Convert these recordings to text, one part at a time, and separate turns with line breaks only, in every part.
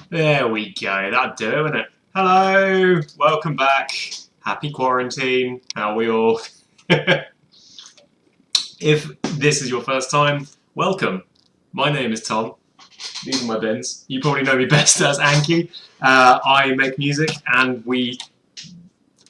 There we go, that'd do it, wouldn't it? Hello, welcome back. Happy quarantine. How are we all? If this is your first time, welcome. My name is Tom. These are my bins. You probably know me best as Anki. I make music and we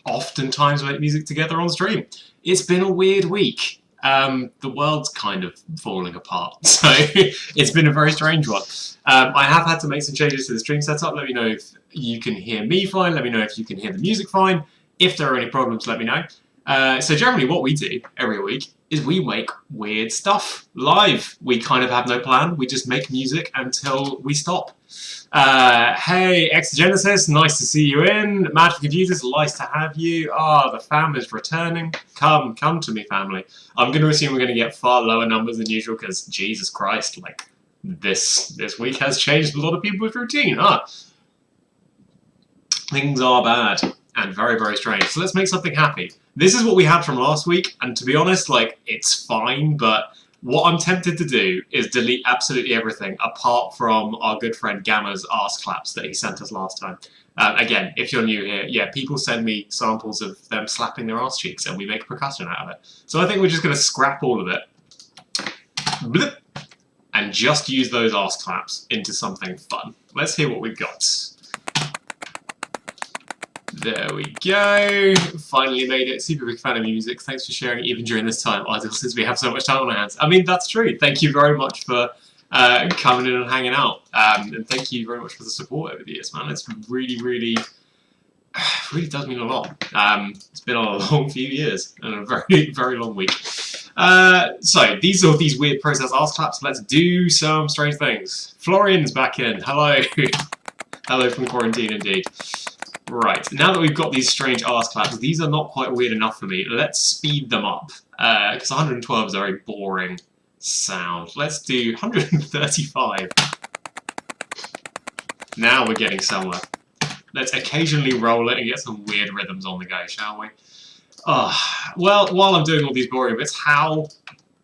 oftentimes make music together on stream. It's been a weird week. The world's kind of falling apart, so it's been a very strange one. I have had to make some changes to the stream setup. Let me know if you can hear me fine. Let me know if you can hear the music fine. If there are any problems, let me know. So generally what we do every week is we make weird stuff live. We kind of have no plan. We just make music until we stop. Hey, Exogenesis, nice to see you in. Mad for Computers, nice to have you. The fam is returning. Come to me, family. I'm going to assume we're going to get far lower numbers than usual because, Jesus Christ, like, this week has changed a lot of people's routine, huh? Things are bad and very, very strange. So let's make something happy. This is what we had from last week, and to be honest, like, it's fine, but what I'm tempted to do is delete absolutely everything apart from our good friend Gamma's arse claps that he sent us last time. Again, if you're new here, yeah, people send me samples of them slapping their arse cheeks and we make percussion out of it. So I think we're just going to scrap all of it. Blip, and just use those arse claps into something fun. Let's hear what we've got. There we go. Finally made it. Super big fan of music. Thanks for sharing it even during this time, idle, since we have so much time on our hands. I mean, that's true. Thank you very much for coming in and hanging out. And thank you very much for the support over the years, man. It's really, really does mean a lot. It's been a long few years and a very, very long week. So these are these weird process arse claps. Let's do some strange things. Florian's back in. Hello. Hello from quarantine indeed. Right, now that we've got these strange arse claps, these are not quite weird enough for me. Let's speed them up, because 112 is a very boring sound. Let's do 135. Now we're getting somewhere. Let's occasionally roll it and get some weird rhythms on the go, shall we? Well, while I'm doing all these boring bits, how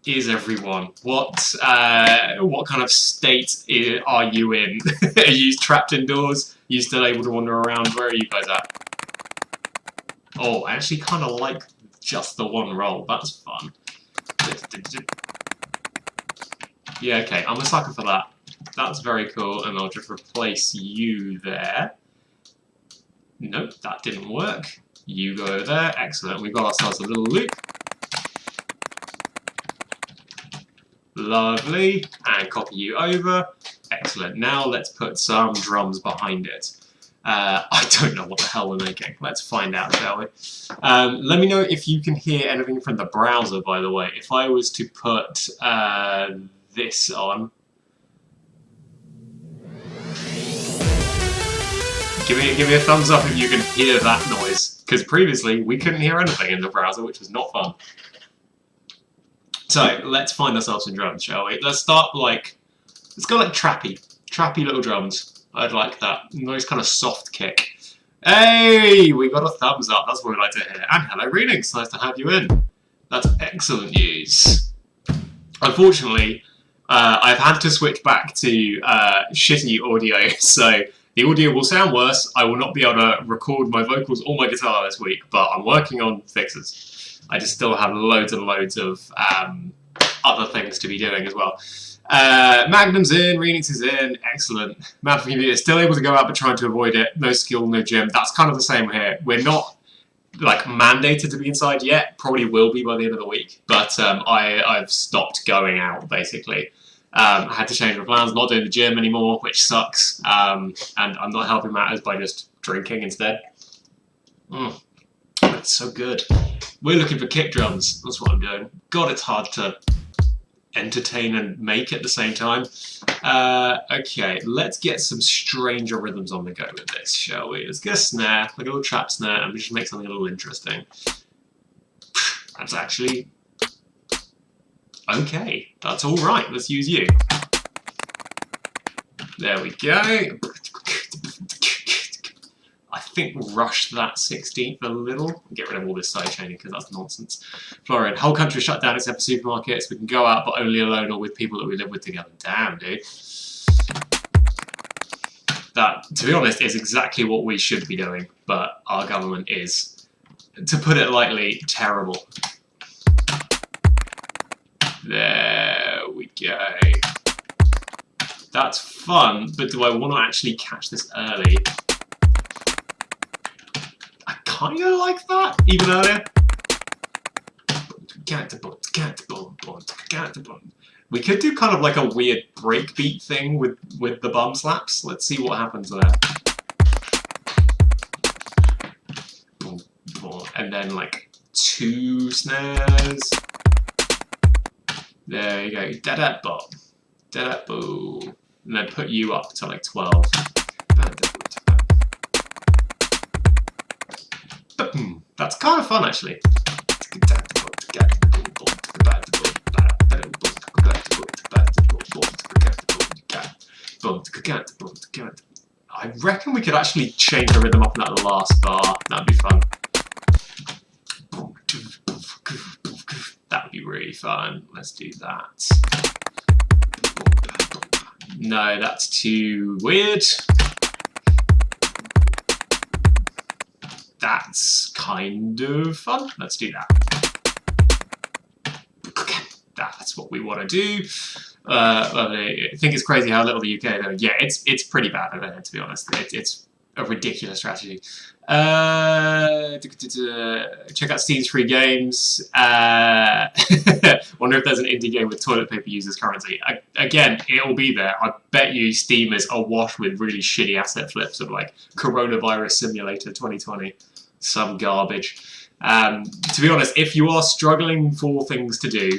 is everyone? What kind of state are you in? Are you trapped indoors? Are you still able to wander around? Where are you guys at? Oh, I actually kind of like just the one roll. That's fun. Yeah, okay. I'm a sucker for that. That's very cool, and I'll just replace you there. Nope, that didn't work. You go over there. Excellent. We've got ourselves a little loop. Lovely. And copy you over. Excellent. Now let's put some drums behind it. I don't know what the hell we're making. Let's find out, shall we? Let me know if you can hear anything from the browser, by the way. If I was to put this on... Give me a thumbs up if you can hear that noise, because previously we couldn't hear anything in the browser, which was not fun. So let's find ourselves some drums, shall we? Let's start like, let's go like trappy little drums. I'd like that nice kind of soft kick. Hey, we got a thumbs up. That's what we like to hear. And hello, Renix. Nice to have you in. That's excellent news. Unfortunately, I've had to switch back to shitty audio, so the audio will sound worse. I will not be able to record my vocals or my guitar this week, but I'm working on fixes. I just still have loads and loads of other things to be doing as well. Magnum's in, Renix is in, excellent. Mad for you, still able to go out but trying to avoid it. No skill, no gym. That's kind of the same here. We're not like mandated to be inside yet. Probably will be by the end of the week. But I've stopped going out basically. I had to change my plans. Not doing the gym anymore, which sucks. And I'm not helping matters by just drinking instead. It's so good. We're looking for kick drums. That's what I'm doing. God, it's hard to entertain and make at the same time. Okay, let's get some stranger rhythms on the go with this, shall we? Let's get a snare, like a little trap snare, and we just make something a little interesting. That's actually... okay, that's alright. Let's use you. There we go. I think we'll rush that 16th a little. Get rid of all this sidechaining because that's nonsense. Florian, whole country shut down except for supermarkets. We can go out, but only alone or with people that we live with together. Damn, dude. That, to be honest, is exactly what we should be doing, but our government is, to put it lightly, terrible. There we go. That's fun, but do I want to actually catch this early? I kind of like that, even earlier. We could do kind of like a weird breakbeat thing with the bum slaps. Let's see what happens there. And then like 2 snares. There you go. Da-da-bum. Da-da-boo. And then put you up to like 12. That's kind of fun, actually. I reckon we could actually change the rhythm up in that last bar. That'd be fun. That would be really fun. Let's do that. No, that's too weird. that's kind of fun. Let's do that. That's what we want to do. I think it's crazy how little the UK though. Yeah, it's pretty bad over here, to be honest. It's a ridiculous strategy. Check out Steam's free games. Wonder if there's an indie game with toilet paper use as currency. Again, it'll be there. I bet you Steam is awash with really shitty asset flips of like Coronavirus Simulator 2020. Some garbage. To be honest, if you are struggling for things to do,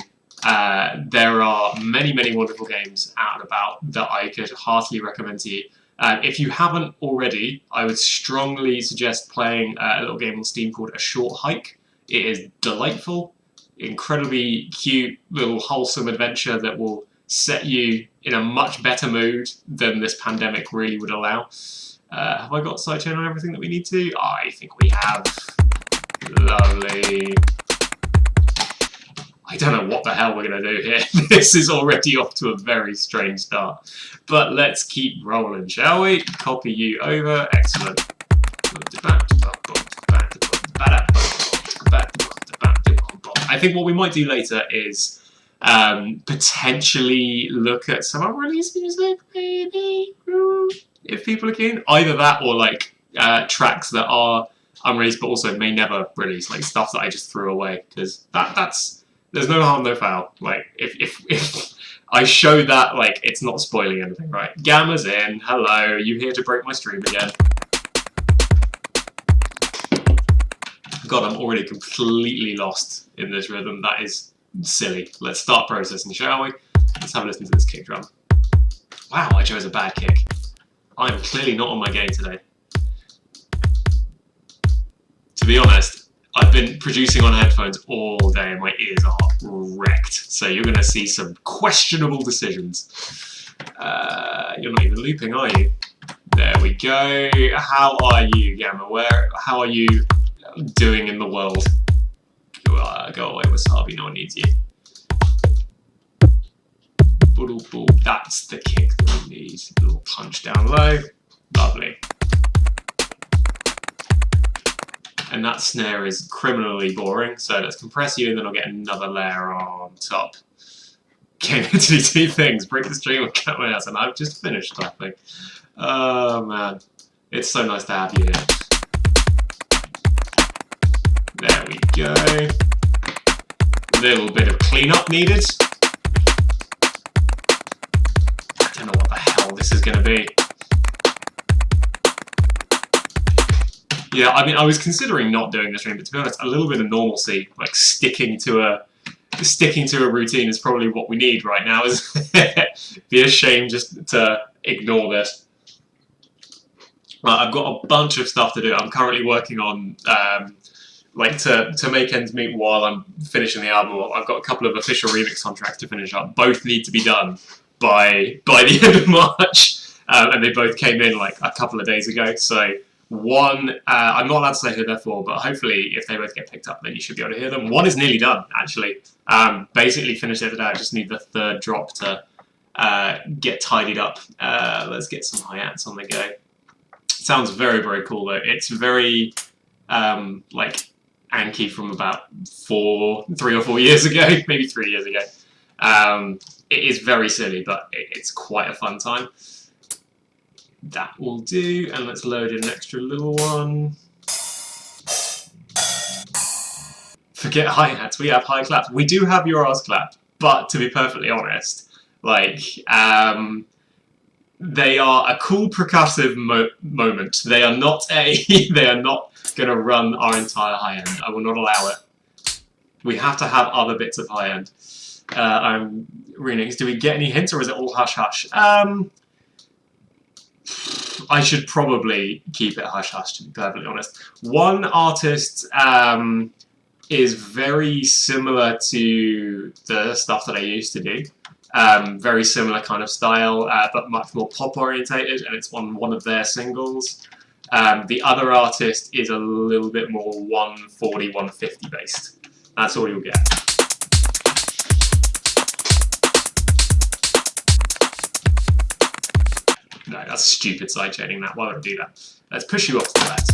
there are many, many wonderful games out and about that I could heartily recommend to you. If you haven't already, I would strongly suggest playing a little game on Steam called A Short Hike. It is delightful, incredibly cute, little wholesome adventure that will set you in a much better mood than this pandemic really would allow. Have I got sidechain on everything that we need to? I think we have. Lovely. I don't know what the hell we're going to do here. This is already off to a very strange start. But let's keep rolling, shall we? Copy you over. Excellent. I think what we might do later is potentially look at some unreleased music, maybe, if people are keen. Either that or like tracks that are unreleased but also may never release, like stuff that I just threw away, because that's... There's no harm, no foul. Like, if I show that, like, it's not spoiling anything, right? Gamma's in. Hello. You here to break my stream again? God, I'm already completely lost in this rhythm. That is silly. Let's start processing, shall we? Let's have a listen to this kick drum. Wow, I chose a bad kick. I'm clearly not on my game today. To be honest, I've been producing on headphones all day and my ears are wrecked. So you're going to see some questionable decisions. You're not even looping, are you? There we go. How are you, Gamma? How are you doing in the world? Go away, Wasabi. No one needs you. That's the kick that we need. A little punch down low. Lovely. And that snare is criminally boring, so let's compress you and then I'll get another layer on top. Okay, to do two things, break the stream or cut my ass, and I've just finished clapping. Oh man, it's so nice to have you here. There we go. A little bit of cleanup needed. I don't know what the hell this is going to be. Yeah, I mean, I was considering not doing the stream, but to be honest, a little bit of normalcy, like sticking to a routine, is probably what we need right now. Is be a shame just to ignore this. I've got a bunch of stuff to do. I'm currently working on like to make ends meet while I'm finishing the album. I've got a couple of official remix contracts to finish up. Both need to be done by the end of March, and they both came in like a couple of days ago. So. One, I'm not allowed to say who they're for, but hopefully if they both get picked up, then you should be able to hear them. One is nearly done, actually. Basically finished it today. I just need the third drop to get tidied up. Let's get some hi-hats on the go. Sounds very, very cool, though. It's very, like, Anki from about 3 or 4 years ago, maybe 3 years ago. It is very silly, but it's quite a fun time. That will do, and let's load in an extra little one. Forget hi-hats, we have high claps. We do have your ass clap, but to be perfectly honest, like, they are a cool percussive moment. They are not they are not gonna run our entire high end. I will not allow it. We have to have other bits of high end. Remix, do we get any hints, or is it all hush-hush? I should probably keep it hush-hush, to be perfectly honest. One artist is very similar to the stuff that I used to do. Very similar kind of style, but much more pop-orientated, and it's on one of their singles. The other artist is a little bit more 140, 150 based. That's all you'll get. No, that's stupid sidechaining that. Why would I do that? Let's push you off to that.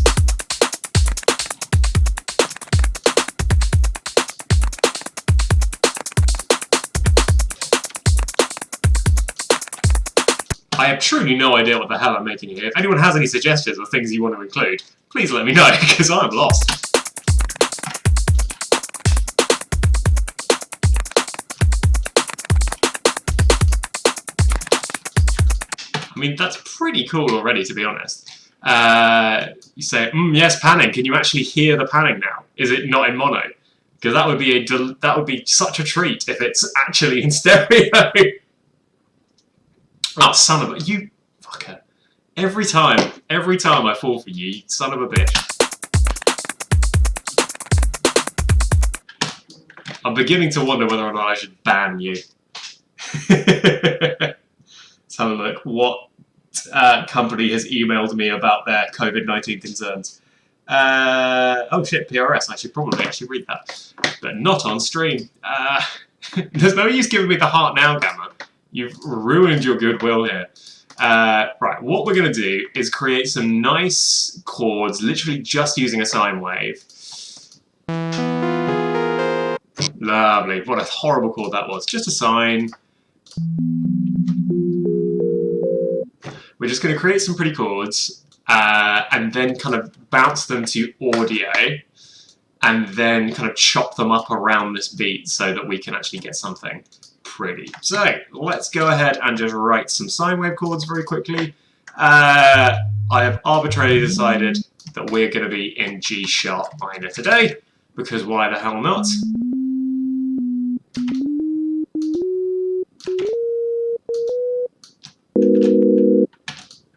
I have truly no idea what the hell I'm making here. If anyone has any suggestions or things you want to include, please let me know, because I'm lost. I mean, that's pretty cool already, to be honest. You say, yes, panning. Can you actually hear the panning now? Is it not in mono? Because that would be such a treat if it's actually in stereo. Oh, son of a... You fucker. Every time I fall for you, you son of a bitch. I'm beginning to wonder whether or not I should ban you. Let's have a look. What company has emailed me about their COVID-19 concerns? Oh shit, PRS. I should probably actually read that. But not on stream. There's no use giving me the heart now, Gamma. You've ruined your goodwill here. Right, what we're going to do is create some nice chords, literally just using a sine wave. Lovely. What a horrible chord that was. Just a sine. We're just going to create some pretty chords and then kind of bounce them to audio and then kind of chop them up around this beat so that we can actually get something pretty. So let's go ahead and just write some sine wave chords very quickly. I have arbitrarily decided that we're going to be in G sharp minor today, because why the hell not?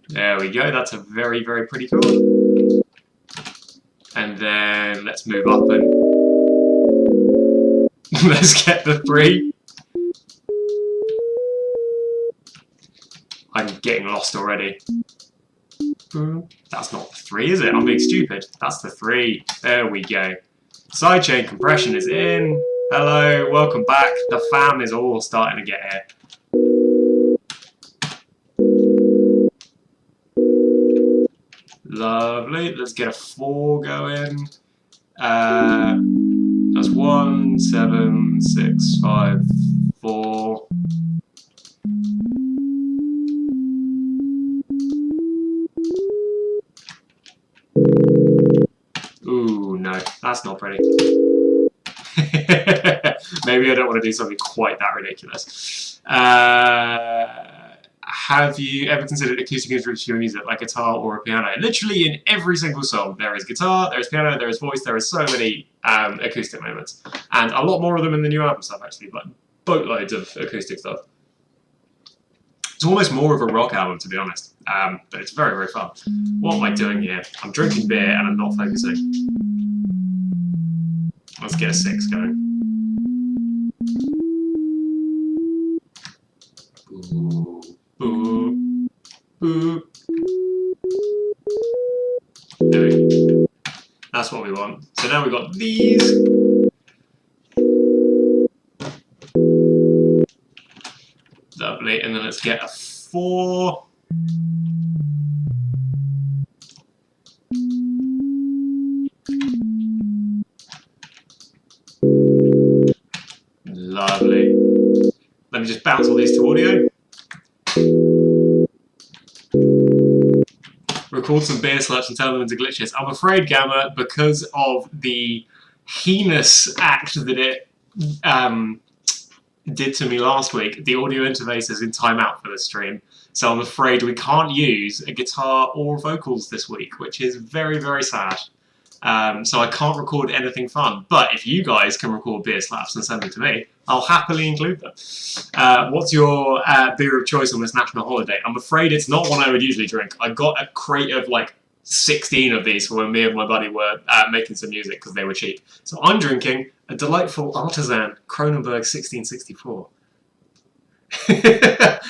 There we go, that's a very, very pretty chord. And then let's move up and let's get the 3. I'm getting lost already. That's not the 3, is it? I'm being stupid. That's the 3. There we go. Sidechain compression is in. Hello, welcome back. The fam is all starting to get here. Lovely. Let's get a 4 going. That's 1, 7, 6, 5, 4. Ooh, no, that's not pretty. Maybe I don't want to do something quite that ridiculous. Have you ever considered acoustic instruments to your music, like guitar or a piano? Literally in every single song, there is guitar, there is piano, there is voice, there is so many acoustic moments. And a lot more of them in the new album stuff, actually, like boatloads of acoustic stuff. It's almost more of a rock album, to be honest, but it's very, very fun. What am I doing here? I'm drinking beer and I'm not focusing. Let's get a 6 going. Ooh, ooh, ooh. There we go. That's what we want. So now we've got these. Lovely, and then let's get a 4. Lovely. Let me just bounce all these to audio. Record some beer slaps and turn them into glitches. I'm afraid, Gamma, because of the heinous act that it did to me last week, the audio interface is in timeout for this stream. So I'm afraid we can't use a guitar or vocals this week, which is very, very sad. So I can't record anything fun. But if you guys can record beer slaps and send them to me, I'll happily include them. What's your beer of choice on this national holiday? I'm afraid it's not one I would usually drink. I got a crate of like 16 of these for when me and my buddy were making some music because they were cheap. So I'm drinking a delightful artisan Kronenberg 1664.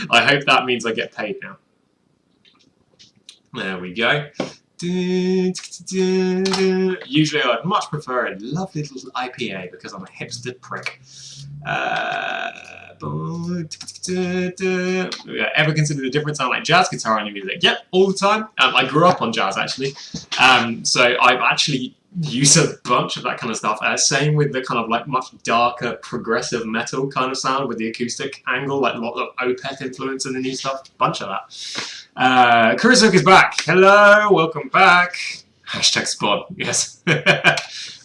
I hope that means I get paid now. There we go. Usually I'd much prefer a lovely little IPA because I'm a hipster prick. Ever considered a different sound like jazz guitar on your music? Yep, all the time. I grew up on jazz actually, so I've actually used a bunch of that kind of stuff. Same with the kind of like much darker progressive metal kind of sound with the acoustic angle, like a lot of Opeth influence in the new stuff. Bunch of that. Kurisuk is back. Hello, welcome back. Hashtag spot. Yes.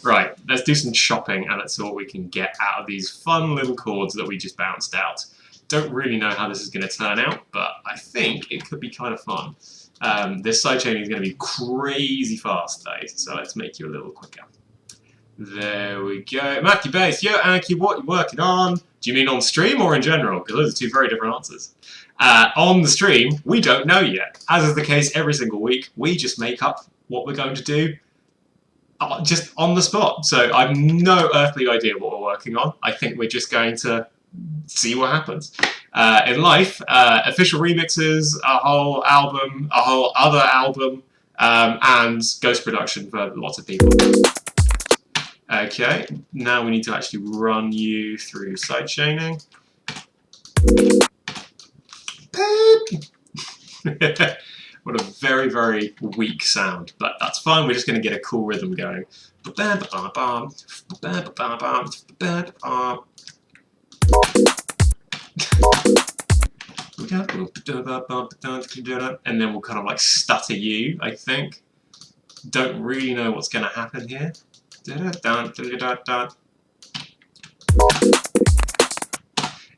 Right, let's do some shopping and let's see what we can get out of these fun little chords that we just bounced out. Don't really know how this is going to turn out, but I think it could be kind of fun. This sidechaining is going to be crazy fast though, so let's make you a little quicker. There we go. Matthew Bass, yo Anki, what are you working on? Do you mean on stream or in general? Because those are two very different answers. On the stream, we don't know yet. As is the case every single week, we just make up what we're going to do just on the spot. So I've no earthly idea what we're working on. I think we're just going to see what happens. In life, official remixes, a whole album, a whole other album, and ghost production for lots of people. Okay, now we need to actually run you through sidechaining. What a very, very weak sound, but that's fine. We're just going to get a cool rhythm going. And then we'll kind of like stutter you, I think. Don't really know what's going to happen here.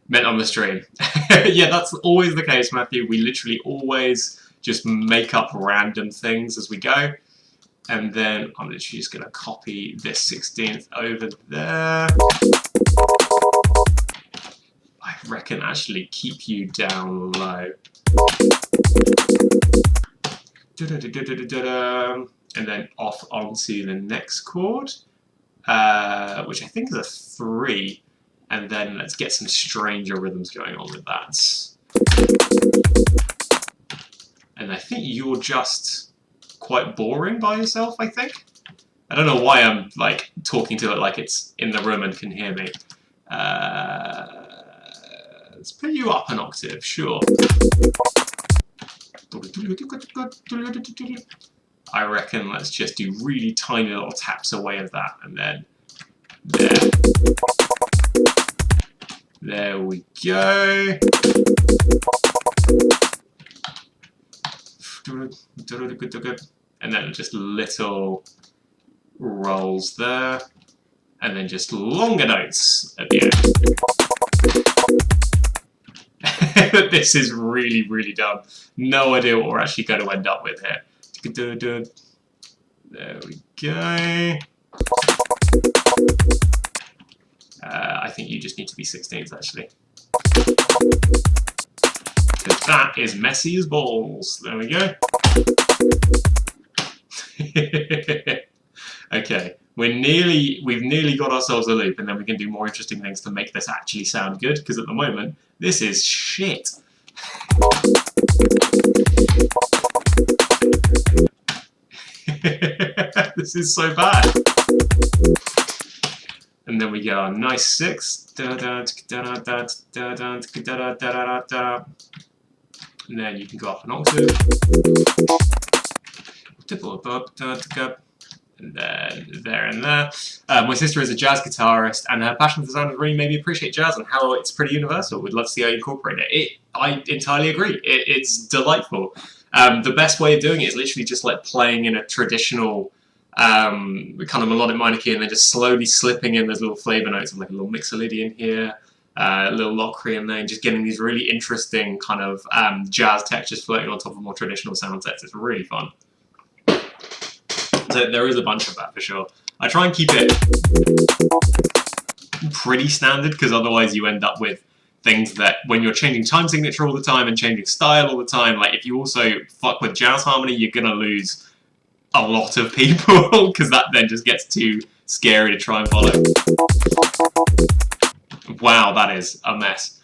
Meant on the stream. Yeah, that's always the case, Matthew. We literally always just make up random things as we go. And then I'm literally just going to copy this 16th over there. I reckon actually keep you down low. And then off onto the next chord, which I think is a 3. And then let's get some stranger rhythms going on with that. And I think you're just quite boring by yourself, I think. I don't know why I'm like talking to it like it's in the room and can hear me. Let's put you up an octave, sure. I reckon let's just do really tiny little taps away of that, and then there. There we go. And then just little rolls there, and then just longer notes at the end. This is really, really dumb. No idea what we're actually going to end up with here. There we go. I think you just need to be 16th actually. Because that is messy as balls. There we go. Okay, we've nearly got ourselves a loop, and then we can do more interesting things to make this actually sound good, because at the moment, this is shit. This is so bad. And then we get our nice 6. And then you can go up an octave. And then there and there. My sister is a jazz guitarist, and her passion for the sound really made me appreciate jazz and how it's pretty universal. We'd love to see how you incorporate it. I entirely agree. It's delightful. The best way of doing it is literally just like playing in a traditional kind of melodic minor key, and then just slowly slipping in those little flavor notes of like a little mixolydian here, a little lockery in there, and just getting these really interesting kind of jazz textures floating on top of more traditional sound sets. It's really fun. So there is a bunch of that for sure. I try and keep it pretty standard, because otherwise you end up with things that when you're changing time signature all the time and changing style all the time, like if you also fuck with jazz harmony, you're gonna lose a lot of people, because that then just gets too scary to try and follow. Wow, that is a mess.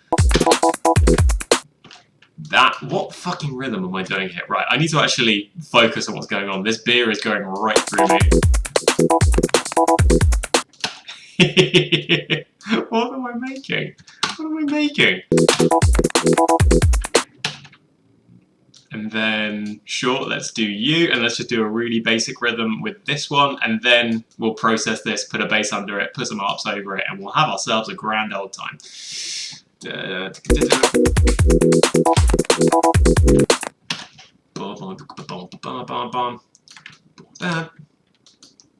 What fucking rhythm am I doing here? Right, I need to actually focus on what's going on. This beer is going right through me. What am I making? What am I making? And then, sure, let's do you, and let's just do a really basic rhythm with this one, and then we'll process this, put a bass under it, put some harps over it, and we'll have ourselves a grand old time. There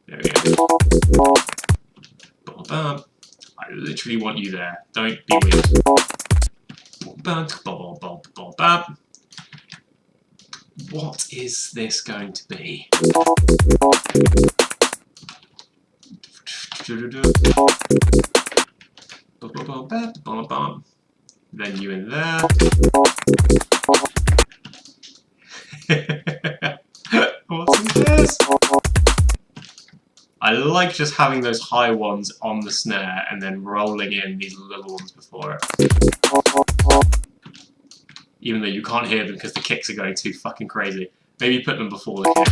we go. I literally want you there. Don't be weird. What is this going to be? Then you in there. What's this? I like just having those high ones on the snare and then rolling in these little ones before it. Even though you can't hear them because the kicks are going too fucking crazy. Maybe put them before the kick.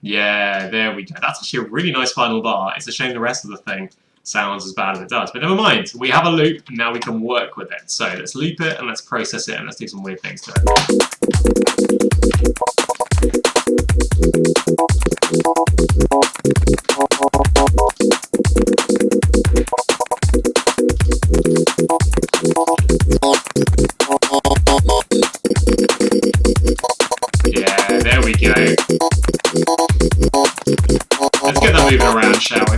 Yeah, there we go. That's actually a really nice final bar. It's a shame the rest of the thing sounds as bad as it does. But never mind. We have a loop, and now we can work with it. So let's loop it, and let's process it, and let's do some weird things to it. Yeah, there we go. Let's get that moving around, shall we?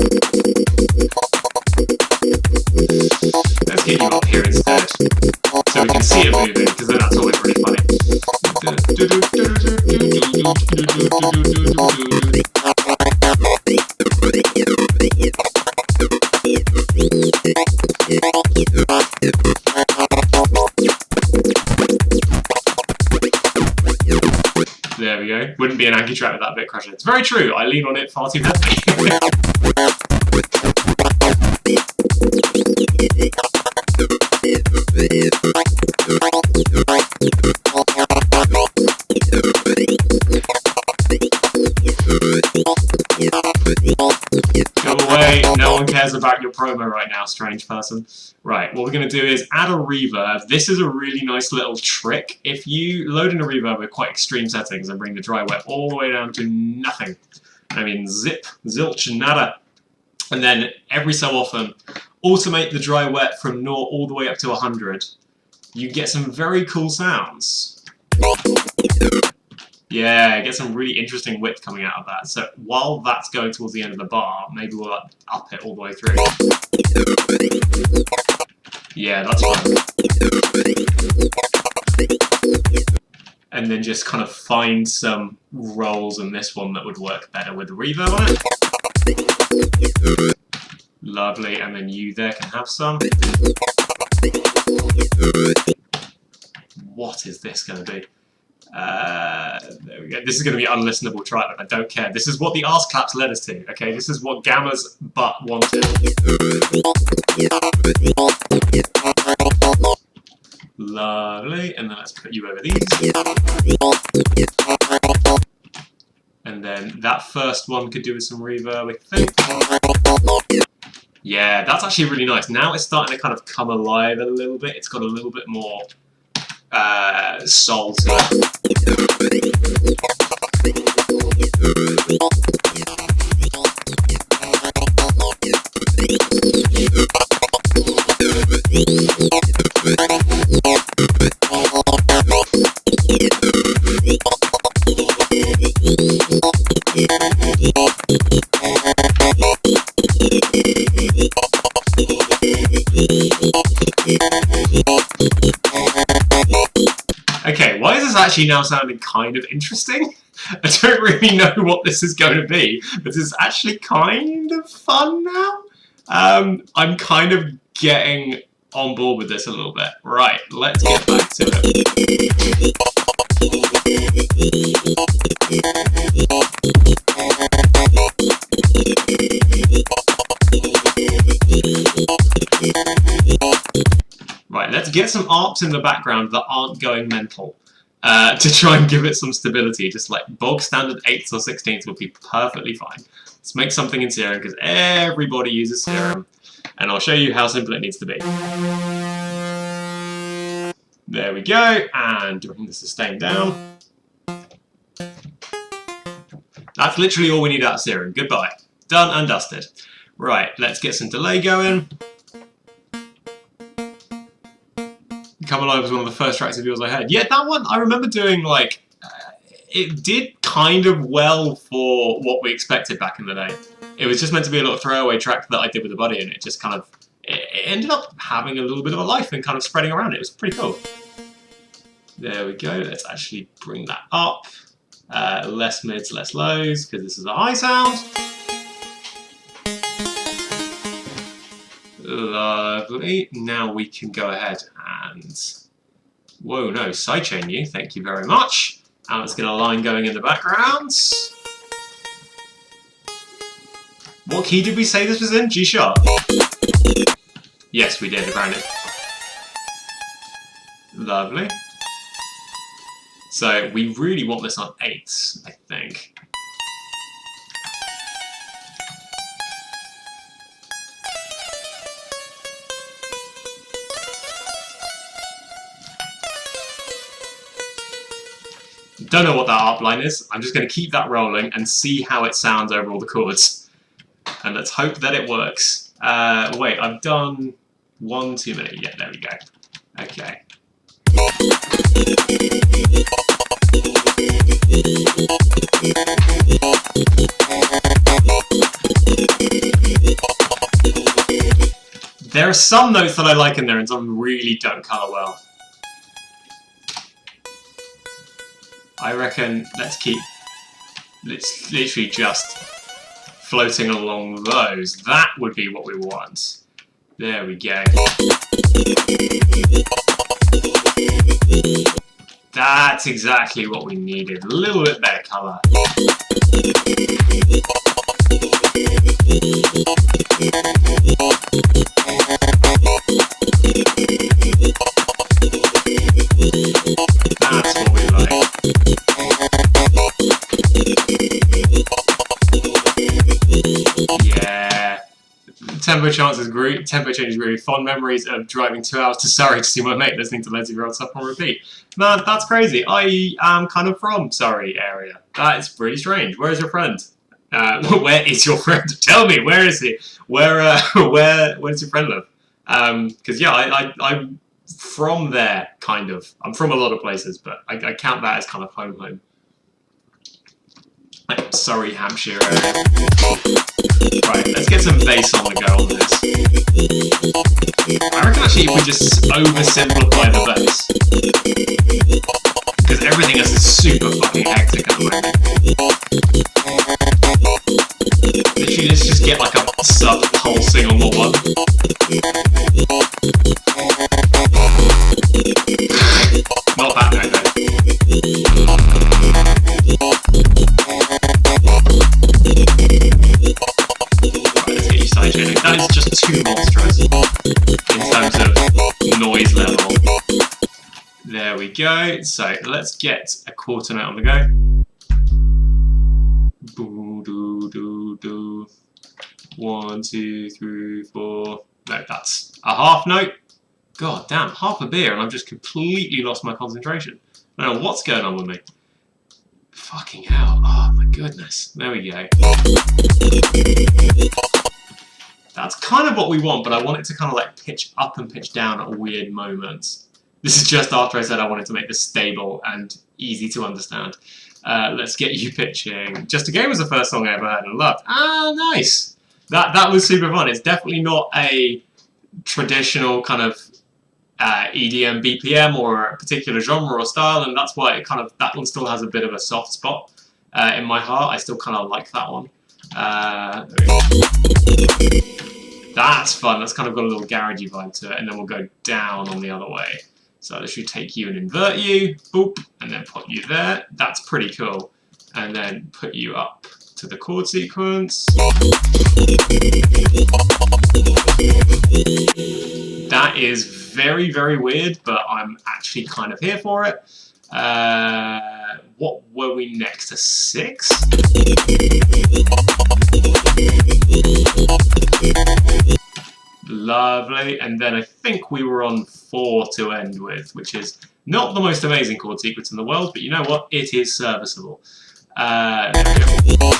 Let's get you up here instead, so we can see it moving, because then that's always really funny. There we go. Wouldn't be an Anki track without a bit crusher. It's very true. I lean on it far too heavily. Go away. No one cares about your promo right now, strange person. Right, what we're going to do is add a reverb. This is a really nice little trick. If you load in a reverb with quite extreme settings and bring the dry wet all the way down to nothing, I mean zip, zilch, nada, and then every so often automate the dry wet from 0 all the way up to 100, you get some very cool sounds. Yeah, get some really interesting width coming out of that. So while that's going towards the end of the bar, maybe we'll up it all the way through. Yeah, that's fine. And then just kind of find some rolls in this one that would work better with the reverb on it. Lovely, and then you there can have some. What is this going to be? There we go. This is going to be an unlistenable track, but I don't care. This is what the arse claps led us to, okay? This is what Gamma's butt wanted. Lovely, and then let's put you over these. And then that first one could do with some reverb, I think. Yeah, that's actually really nice. Now it's starting to kind of come alive a little bit. It's got a little bit more soul to it. Okay, why is this actually now sounding kind of interesting? I don't really know what this is going to be, but this is actually kind of fun now. I'm kind of getting on board with this a little bit. Right, let's get back to it. Right, let's Let's get some arps in the background that aren't going mental to try and give it some stability. Just like bog standard 8ths or 16ths would be perfectly fine. Let's make something in Serum because everybody uses Serum. And I'll show you how simple it needs to be. There we go, and bring the sustain down. That's literally all we need out of Serum. Goodbye. Done and dusted. Right, let's get some delay going. Come Alive was one of the first tracks of yours I heard. Yeah, that one I remember doing like... it did kind of well for what we expected back in the day. It was just meant to be a little throwaway track that I did with a buddy, and it just kind of... it ended up having a little bit of a life and kind of spreading around. It was pretty cool. There we go. Let's actually bring that up. Less mids, less lows, because this is a high sound. Lovely. Now we can go ahead and... whoa, no, sidechain you. Thank you very much. And let's get a line going in the background. What key did we say this was in? G sharp. Yes, we did, apparently. Lovely. So we really want this on 8ths, I think. Don't know what that arp line is. I'm just going to keep that rolling and see how it sounds over all the chords. And let's hope that it works. Wait, I've done one too many. Yeah, there we go. Okay. There are some notes that I like in there and some really don't colour well. I reckon let's literally just floating along those. That would be what we want. There we go. That's exactly what we needed. A little bit better colour. That's what we like. Yeah. Tempo changes really fond memories of driving 2 hours to Surrey to see my mate listening to loads of your old stuff on repeat. Man, that's crazy. I am kind of from Surrey area. That is pretty strange. Where is your friend? Where is your friend? Tell me, where is he? Where does your friend live? Because yeah, I'm from there, kind of. I'm from a lot of places, but I count that as kind of home. Like Surrey, Hampshire area. Right, let's get some bass on the go on this. I reckon actually if we just oversimplify the bass, because everything else is super fucking hectic at the moment. Literally, let's just get like a sub-pulsing on the one. Not that note though. That is just too monstrous in terms of noise level. There we go. So let's get a quarter note on the go. Boo, doo, doo, doo. 1, 2, 3, 4. No, that's a half note. God damn, half a beer and I've just completely lost my concentration. I don't know what's going on with me. Fucking hell. Oh my goodness. There we go. That's kind of what we want, but I want it to kind of like pitch up and pitch down at weird moments. This is just after I said I wanted to make this stable and easy to understand. Let's get you pitching. Just a Game was the first song I ever heard and loved. Ah, nice. That was super fun. It's definitely not a traditional kind of EDM BPM or a particular genre or style, and that's why it kind of, that one still has a bit of a soft spot in my heart. I still kind of like that one. That's fun. That's kind of got a little garagey vibe to it, and then we'll go down on the other way. So this should take you and invert you, boop, and then put you there. That's pretty cool. And then put you up to the chord sequence. That is very very, very weird, but I'm actually kind of here for it. What were we next? A 6? Lovely. And then I think we were on 4 to end with, which is not the most amazing chord sequence in the world, but you know what? It is serviceable. There we go.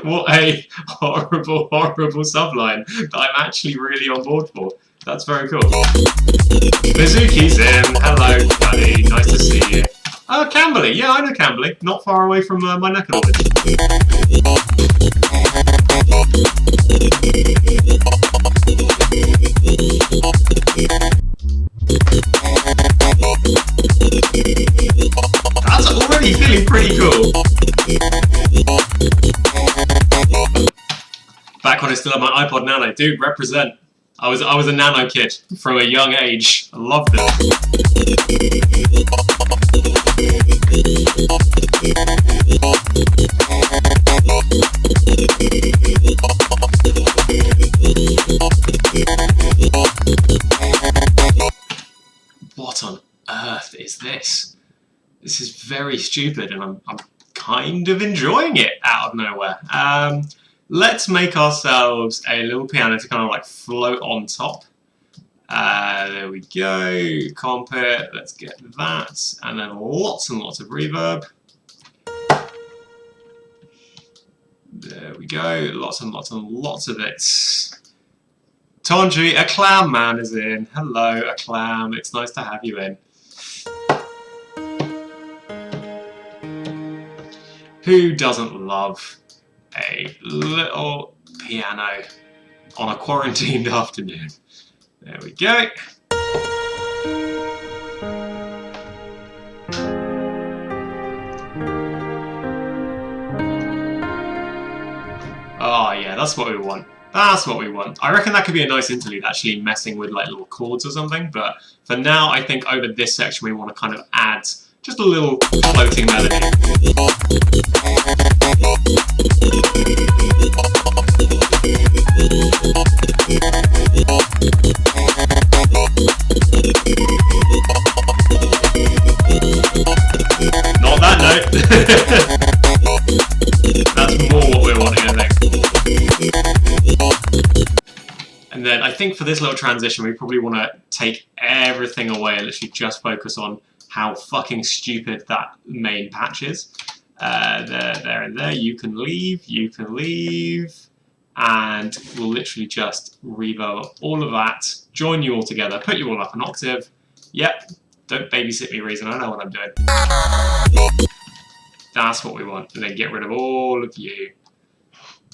What a horrible, horrible subline that I'm actually really on board for. That's very cool. Mizuki's in. Hello, buddy. Nice to see you. Camberley. Yeah, I know Camberley. Not far away from my neck of the woods. That's already feeling pretty cool. Back when I still had my iPod Nano, dude, represent. I was a nano kid from a young age. I loved it. What on earth is this? This is very stupid, and I'm kind of enjoying it out of nowhere. Let's make ourselves a little piano to kind of like float on top. There we go. Comp it. Let's get that. And then lots and lots of reverb. There we go. Lots and lots and lots of it. Tonji, a clam man is in. Hello, a clam. It's nice to have you in. Who doesn't love a little piano on a quarantined afternoon? There we go. Oh yeah, that's what we want. That's what we want. I reckon that could be a nice interlude, actually messing with like little chords or something, but for now I think over this section we want to kind of add just a little floating melody. Not that note. That's more what we're wanting, I think. And then I think for this little transition we probably want to take everything away and literally just focus on how fucking stupid that main patch is. There and there. You can leave, and we'll literally just reverb all of that, join you all together, put you all up an octave. Yep, don't babysit me, Reason, I know what I'm doing. That's what we want, and then get rid of all of you,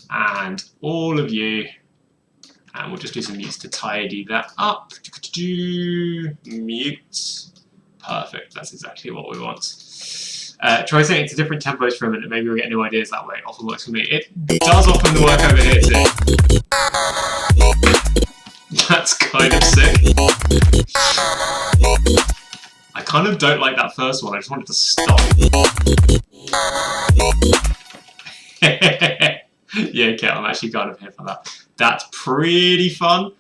and all of you, and we'll just do some mutes to tidy that up. Mute. Perfect, that's exactly what we want. Try setting it to different tempos for a minute, maybe we'll get new ideas that way. It often works for me. It does often work over here too. That's kind of sick. I kind of don't like that first one, I just wanted to stop. Yeah, okay, I'm actually kind of here for that. That's pretty fun.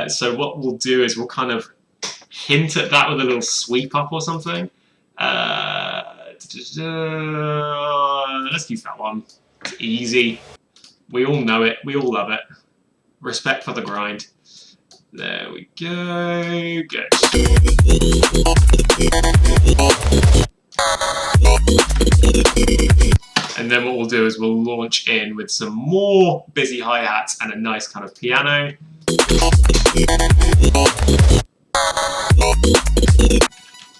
So what we'll do is we'll kind of hint at that with a little sweep up or something. Let's use that one. It's easy. We all know it. We all love it. Respect for the grind. There we go. Good. And then what we'll do is we'll launch in with some more busy hi-hats and a nice kind of piano.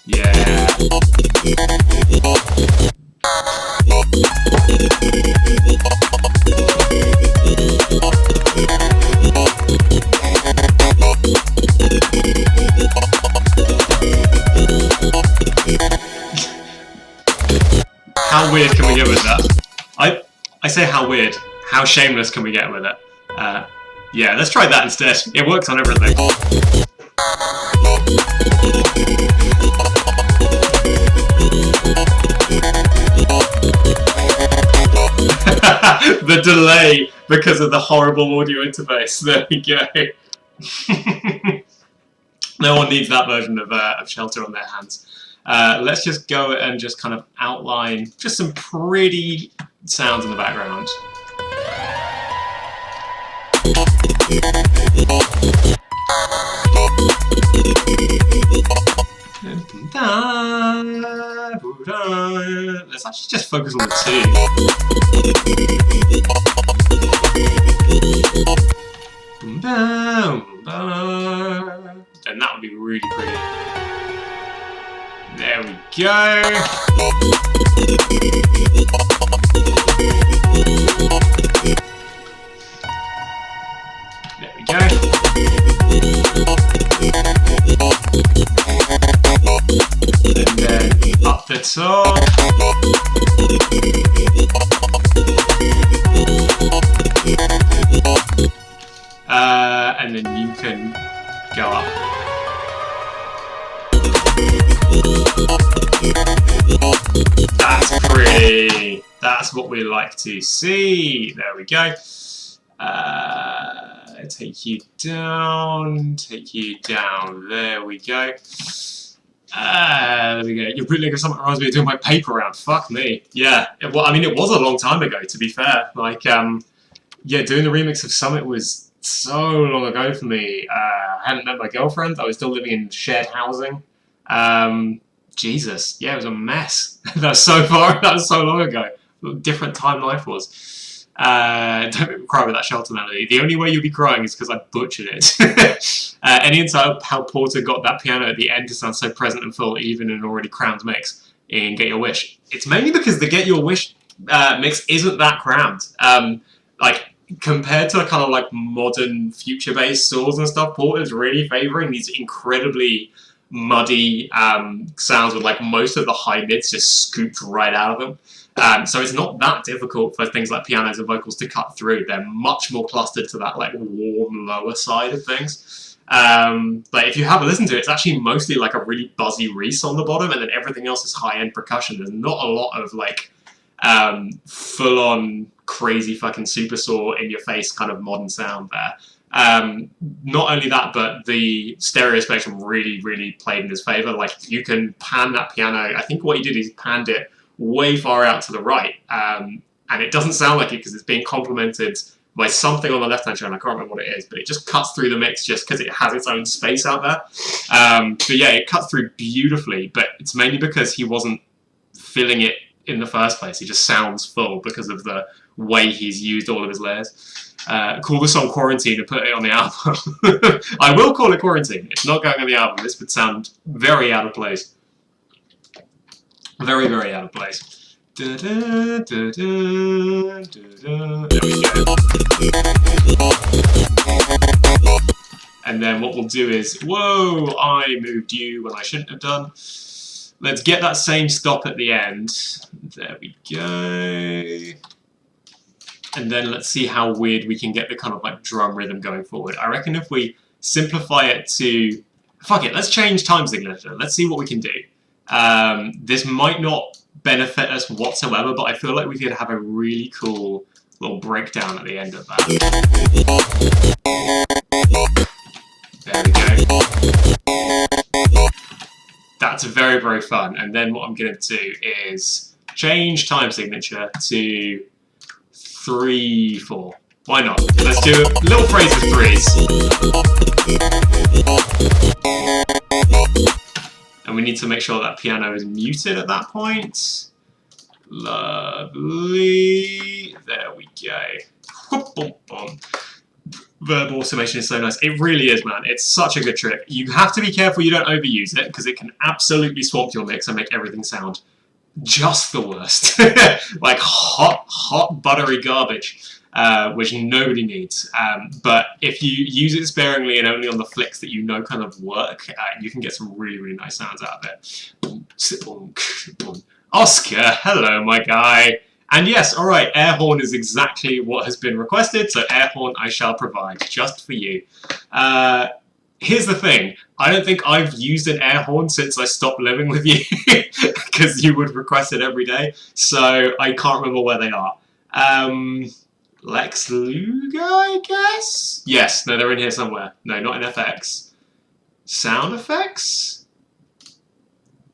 Yeah. How weird can we get with that? I say how weird. How shameless can we get with it? Yeah, let's try that instead. It works on everything. The delay because of the horrible audio interface. There we go. No one needs that version of Shelter on their hands. Let's just go and just kind of outline just some pretty sounds in the background. Let's actually just focus on the two. And that would be really pretty. There we go. There we go. And then up the top. And then you can go up. That's pretty. That's what we like to see. There we go. Take you down. Take you down. There we go. There we go. Your bootleg of something reminds me of doing my paper round. Fuck me. Yeah. Well, I mean, it was a long time ago, to be fair. Like, yeah, doing the remix of Summit was so long ago for me. I hadn't met my girlfriend. I was still living in shared housing. Jesus. Yeah, it was a mess. That was so far. That was so long ago. Different time life was. Don't make me cry with that Shelter melody. The only way you'll be crying is because I butchered it. Any insight of how Porter got that piano at the end to sound so present and full, even in an already crammed mix in Get Your Wish? It's mainly because the Get Your Wish mix isn't that crammed. Like, compared to kind of like modern future-based saws and stuff, Porter's really favouring these incredibly muddy sounds with like most of the high mids just scooped right out of them. So it's not that difficult for things like pianos and vocals to cut through. They're much more clustered to that like warm lower side of things. But if you have a listen to it, it's actually mostly like a really buzzy Reese on the bottom, and then everything else is high-end percussion. There's not a lot of like full-on crazy fucking super saw in your face kind of modern sound there. Not only that, but the stereo spectrum really played in his favour. Like, you can pan that piano. I think what he did is he panned it way far out to the right, and it doesn't sound like it because it's being complemented by something on the left-hand channel. I can't remember what it is, but it just cuts through the mix just because it has its own space out there. But yeah, it cuts through beautifully, but it's mainly because he wasn't filling it in the first place. He just sounds full because of the way he's used all of his layers. Call the song Quarantine and put it on the album. I will call it Quarantine. It's not going on the album. This would sound very out of place. Very out of place. Da, da, da, da, da, da. There we go. And then what we'll do is, whoa, I moved you when I shouldn't have done. Let's get that same stop at the end. There we go. And then let's see how weird we can get the kind of like drum rhythm going forward. I reckon if we simplify it to, fuck it, let's change time signature. Let's see what we can do. This might not benefit us whatsoever, but I feel like we could have a really cool little breakdown at the end of that. There we go. That's very fun. And then what I'm going to do is change time signature to 3/4. Why not? Let's do a little phrase of threes. And we need to make sure that piano is muted at that point. Lovely. There we go. Verbal automation is so nice. It really is, man. It's such a good trick. You have to be careful you don't overuse it, because it can absolutely swamp your mix and make everything sound just the worst. Like hot buttery garbage, which nobody needs. But if you use it sparingly and only on the flicks that you know kind of work, you can get some really nice sounds out of it. Oscar, hello my guy. And yes, alright, air horn is exactly what has been requested, so air horn I shall provide, just for you. Here's the thing, I don't think I've used an air horn since I stopped living with you, because you would request it every day, so I can't remember where they are. Lex Luger, I guess? Yes, no, they're in here somewhere. No, not in FX. Sound effects?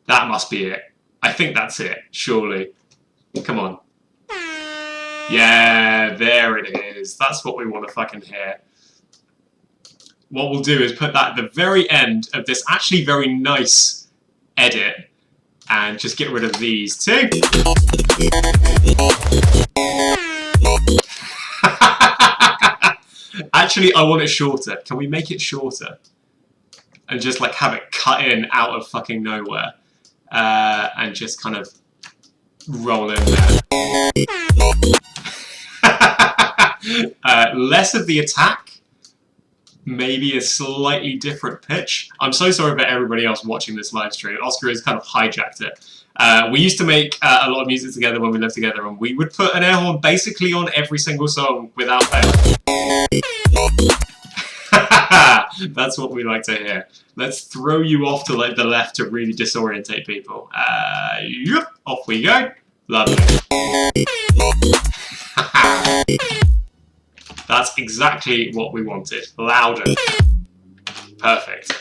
That must be it. I think that's it, surely. Come on. Yeah, there it is. That's what we want to fucking hear. What we'll do is put that at the very end of this actually very nice edit and just get rid of these two. Actually, I want it shorter. Can we make it shorter? And just like have it cut in out of fucking nowhere. And just kind of roll in there. Less of the attack, maybe a slightly different pitch. I'm so sorry about everybody else watching this live stream. Oscar has kind of hijacked it. We used to make a lot of music together when we lived together, and we would put an air horn basically on every single song without fail. That's what we like to hear. Let's throw you off to like the left to really disorientate people. Yep, off we go. Lovely. That's exactly what we wanted. Louder. Perfect.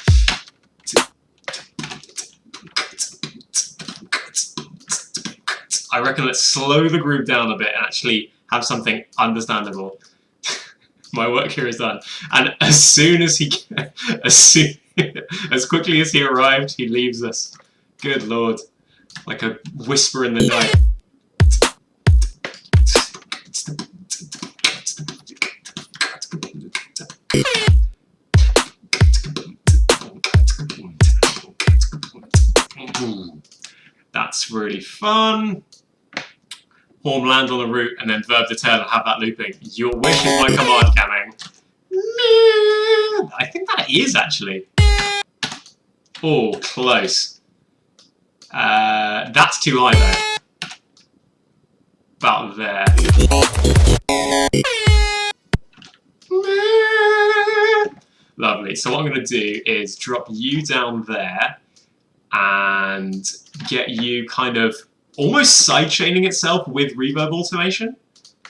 I reckon let's slow the groove down a bit and actually have something understandable. My work here is done. And as soon as he, as quickly as he arrived, he leaves us. Good lord. Like a whisper in the night. That's really fun. Horn land on the root and then verb the tail and have that looping. Your wish is my command, Camming. I think that is actually. Oh, close. That's too high there. About there. Lovely. So what I'm going to do is drop you down there and get you kind of almost sidechaining itself with reverb automation.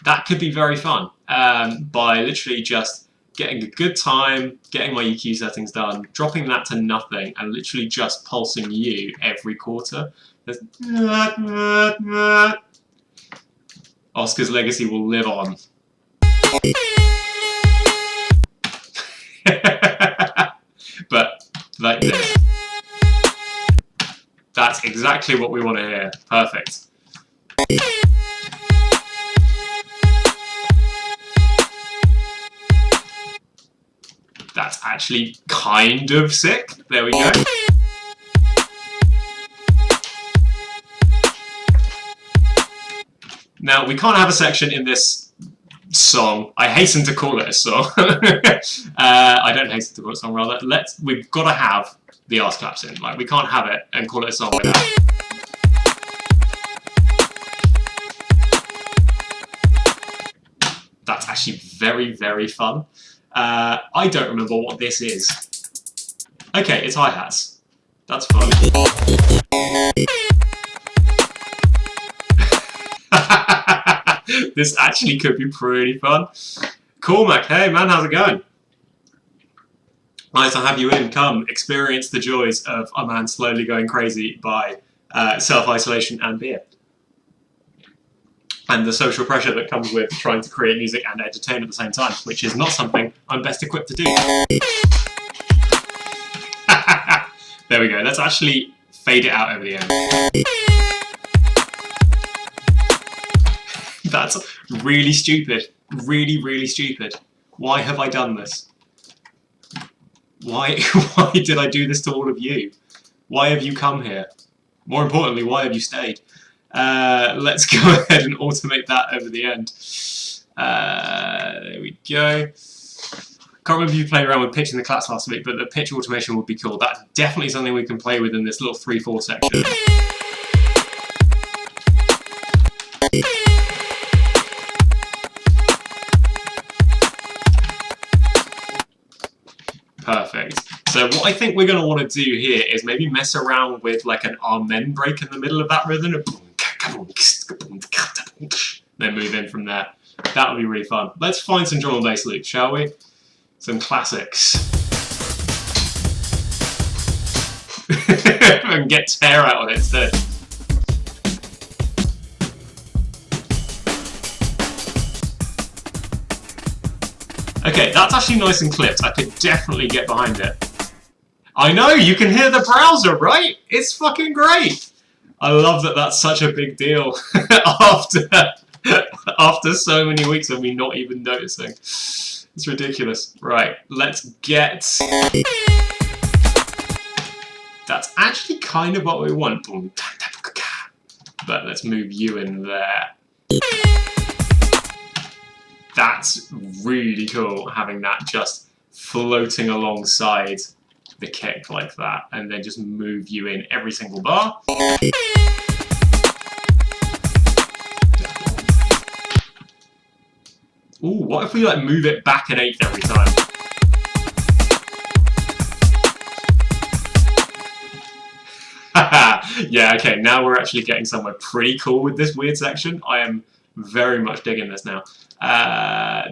That could be very fun by literally just getting a good time, getting my EQ settings done, dropping that to nothing, and literally just pulsing you every quarter. Oscar's legacy will live on. But like this. That's exactly what we want to hear. Perfect. That's actually kind of sick. There we go. Now, we can't have a section in this song. I hasten to call it a song. I don't hasten to call it a song, rather. We've got to have the arse claps in. Like, we can't have it and call it a song without. That's actually very, very fun. I don't remember what this is. Okay, it's hi-hats. That's fun. This actually could be pretty fun. Cool, Mac. Hey, man, how's it going? Nice to have you in. Come, experience the joys of a man slowly going crazy by self-isolation and beer. And the social pressure that comes with trying to create music and entertain at the same time, which is not something I'm best equipped to do. There we go. Let's actually fade it out over the end. That's really stupid. Really, really stupid. Why have I done this? Why did I do this to all of you? Why have you come here? More importantly, why have you stayed? Let's go ahead and automate that over the end. There we go. Can't remember if you played around with pitching the claps last week, but the pitch automation would be cool. That's definitely something we can play with in this little 3/4 section. Perfect. So what I think we're going to want to do here is maybe mess around with like an amen break in the middle of that rhythm. then move in from there. That would be really fun. Let's find some drum and bass loops, shall we? Some classics. And get tear out on it instead. Okay, that's actually nice and clipped. I could definitely get behind it. I know, you can hear the browser, right? It's fucking great! I love that that's such a big deal after so many weeks of me not even noticing. It's ridiculous. Right, let's get... That's actually kind of what we want. But let's move you in there. That's really cool, having that just floating alongside the kick like that, and then just move you in every single bar. Ooh, what if we like move it back an eighth every time? Yeah, okay, now we're actually getting somewhere pretty cool with this weird section. I am very much digging this now.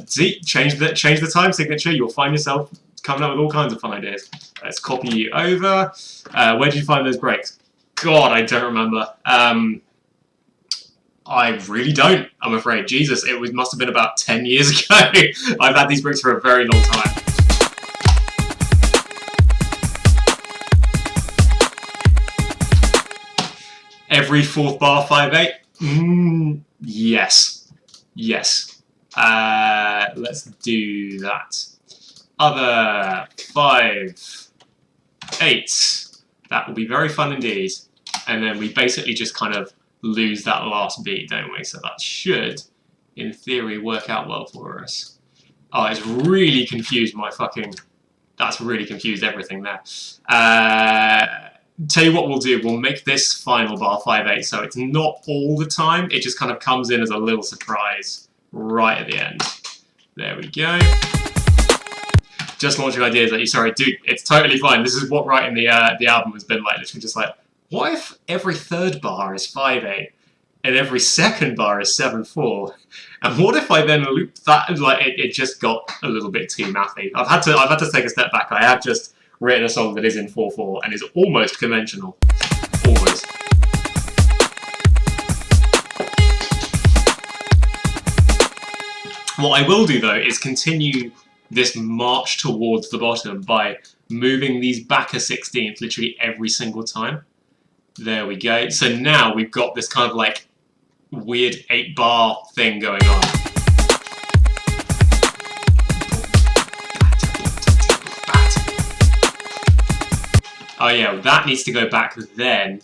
See, change the time signature, you'll find yourself coming up with all kinds of fun ideas. Let's copy you over. Where did you find those breaks? God, I don't remember. I really don't, I'm afraid. Jesus, it must have been about 10 years ago. I've had these breaks for a very long time. Every fourth bar, 5/8? Yes. Yes. Let's do that. Other 5/8. That will be very fun indeed. And then we basically just kind of lose that last beat, don't we? So that should, in theory, work out well for us. Oh, it's really confused my fucking... That's really confused everything there. Tell you what we'll do, we'll make this final bar 5/8, so it's not all the time, it just kind of comes in as a little surprise right at the end. There we go. Just launching ideas at you, sorry, dude, it's totally fine. This is what writing the album has been like, literally just like, what if every third bar is 5/8 and every second bar is 7/4? And what if I then loop that, like, it just got a little bit too mathy. I've had to take a step back. I have just written a song that is in 4/4 and is almost conventional. Almost. What I will do though is continue this march towards the bottom by moving these back a 16th literally every single time. There we go. So now we've got this kind of like weird 8-bar thing going on. Oh yeah, that needs to go back then,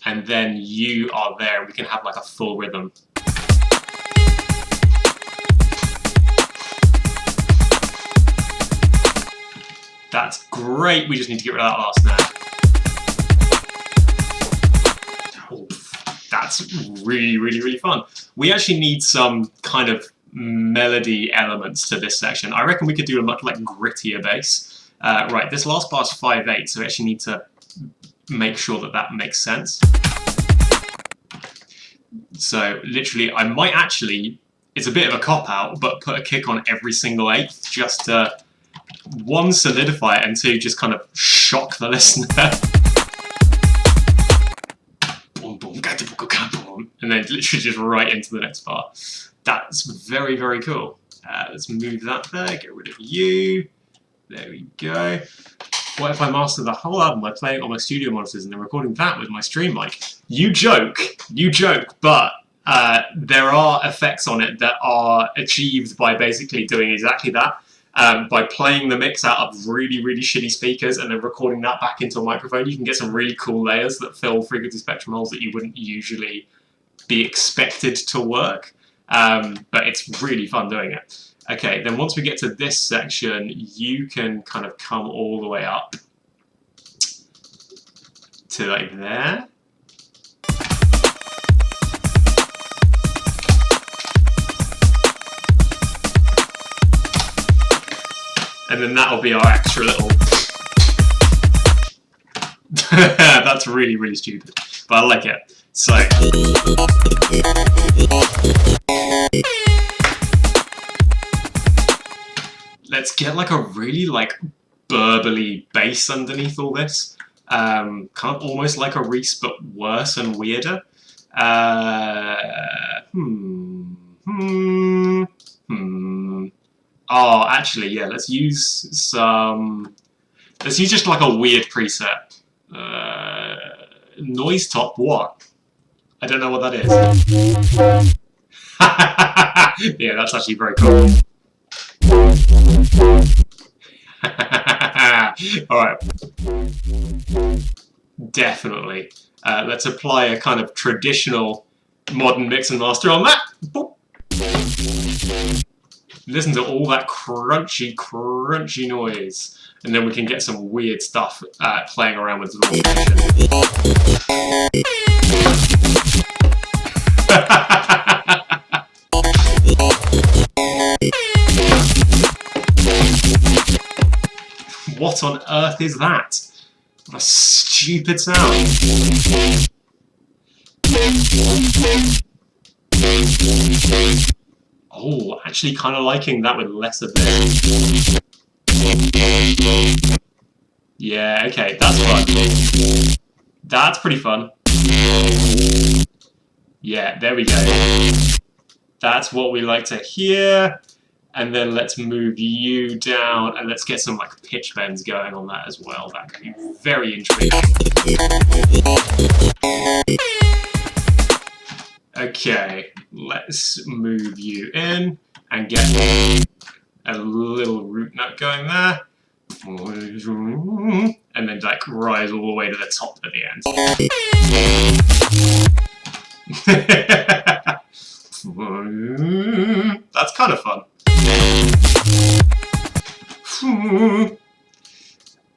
and then you are there, we can have like a full rhythm. That's great, we just need to get rid of that last snare. Oh, that's really, really, really fun. We actually need some kind of melody elements to this section. I reckon we could do a much like grittier bass. Right, this last bar's 5/8, so we actually need to make sure that that makes sense. So literally, I might actually, it's a bit of a cop-out, but put a kick on every single 8th just to, 1, solidify it, and 2, just kind of shock the listener. And then literally just right into the next bar. That's very, very cool. Let's move that there, get rid of you. There we go. What if I master the whole album by playing on my studio monitors and then recording that with my stream mic? You joke, but there are effects on it that are achieved by basically doing exactly that. By playing the mix out of really, really shitty speakers and then recording that back into a microphone, you can get some really cool layers that fill frequency spectrum holes that you wouldn't usually be expected to work. But it's really fun doing it. Okay, then once we get to this section, you can kind of come all the way up to like there. And then that'll be our extra little... That's really, really stupid, but I like it. So... Let's get like a really like burbly bass underneath all this. Kind of almost like a Reese, but worse and weirder. Oh, actually, yeah. Let's use some. Let's use just like a weird preset. Noise top what? I don't know what that is. Yeah, that's actually very cool. Alright. Definitely. Let's apply a kind of traditional modern mix and master on that. Listen to all that crunchy, crunchy noise. And then we can get some weird stuff playing around with the What on earth is that? What a stupid sound. Oh, actually kind of liking that with less of this. Yeah, okay, that's fun. That's pretty fun. Yeah, there we go. That's what we like to hear. And then let's move you down and let's get some like pitch bends going on that as well. That could be very intriguing. Okay, let's move you in and get a little root note going there. And then like rise all the way to the top at the end. That's kind of fun.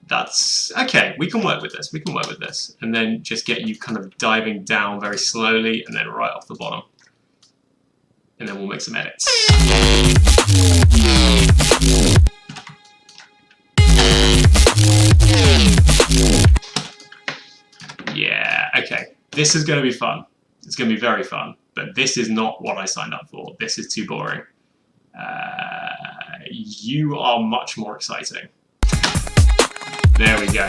That's okay, we can work with this, we can work with this. And then just get you kind of diving down very slowly and then right off the bottom. And then we'll make some edits. Yeah, okay. This is going to be fun. It's going to be very fun. But this is not what I signed up for. This is too boring. You are much more exciting. There we go.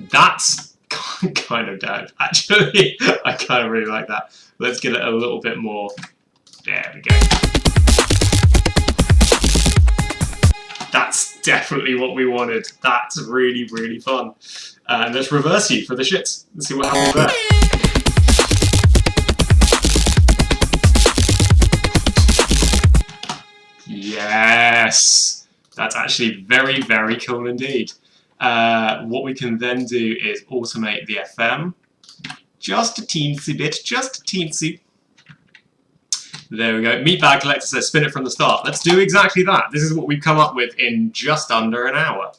That's kind of dope, actually. I kind of really like that. Let's get it a little bit more. There we go. That's definitely what we wanted. That's really, really fun. And let's reverse you for the shits. Let's see what happens there. Yes! That's actually very, very cool indeed. What we can then do is automate the FM. Just a teensy bit, just a teensy. There we go. Meatbag Collector says spin it from the start. Let's do exactly that. This is what we've come up with in just under an hour.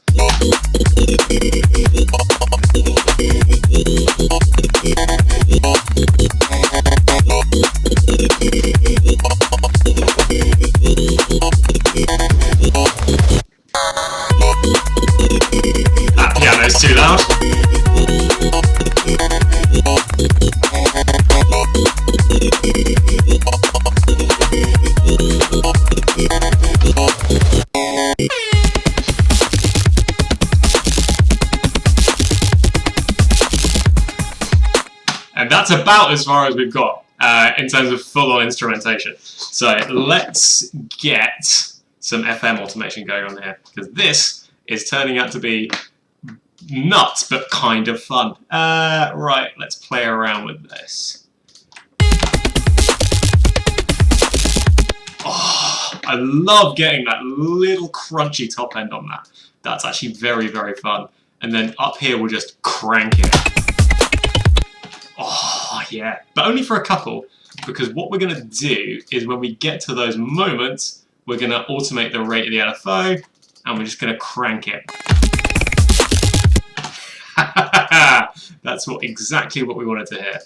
That piano's too loud. And that's about as far as we've got in terms of full-on instrumentation. So let's get some FM automation going on here, because this is turning out to be nuts, but kind of fun. Right, let's play around with this. Oh, I love getting that little crunchy top end on that. That's actually very, very fun. And then up here, we'll just crank it. Oh, yeah. But only for a couple, because what we're going to do is when we get to those moments, we're going to automate the rate of the LFO, and we're just going to crank it. That's exactly what we wanted to hear.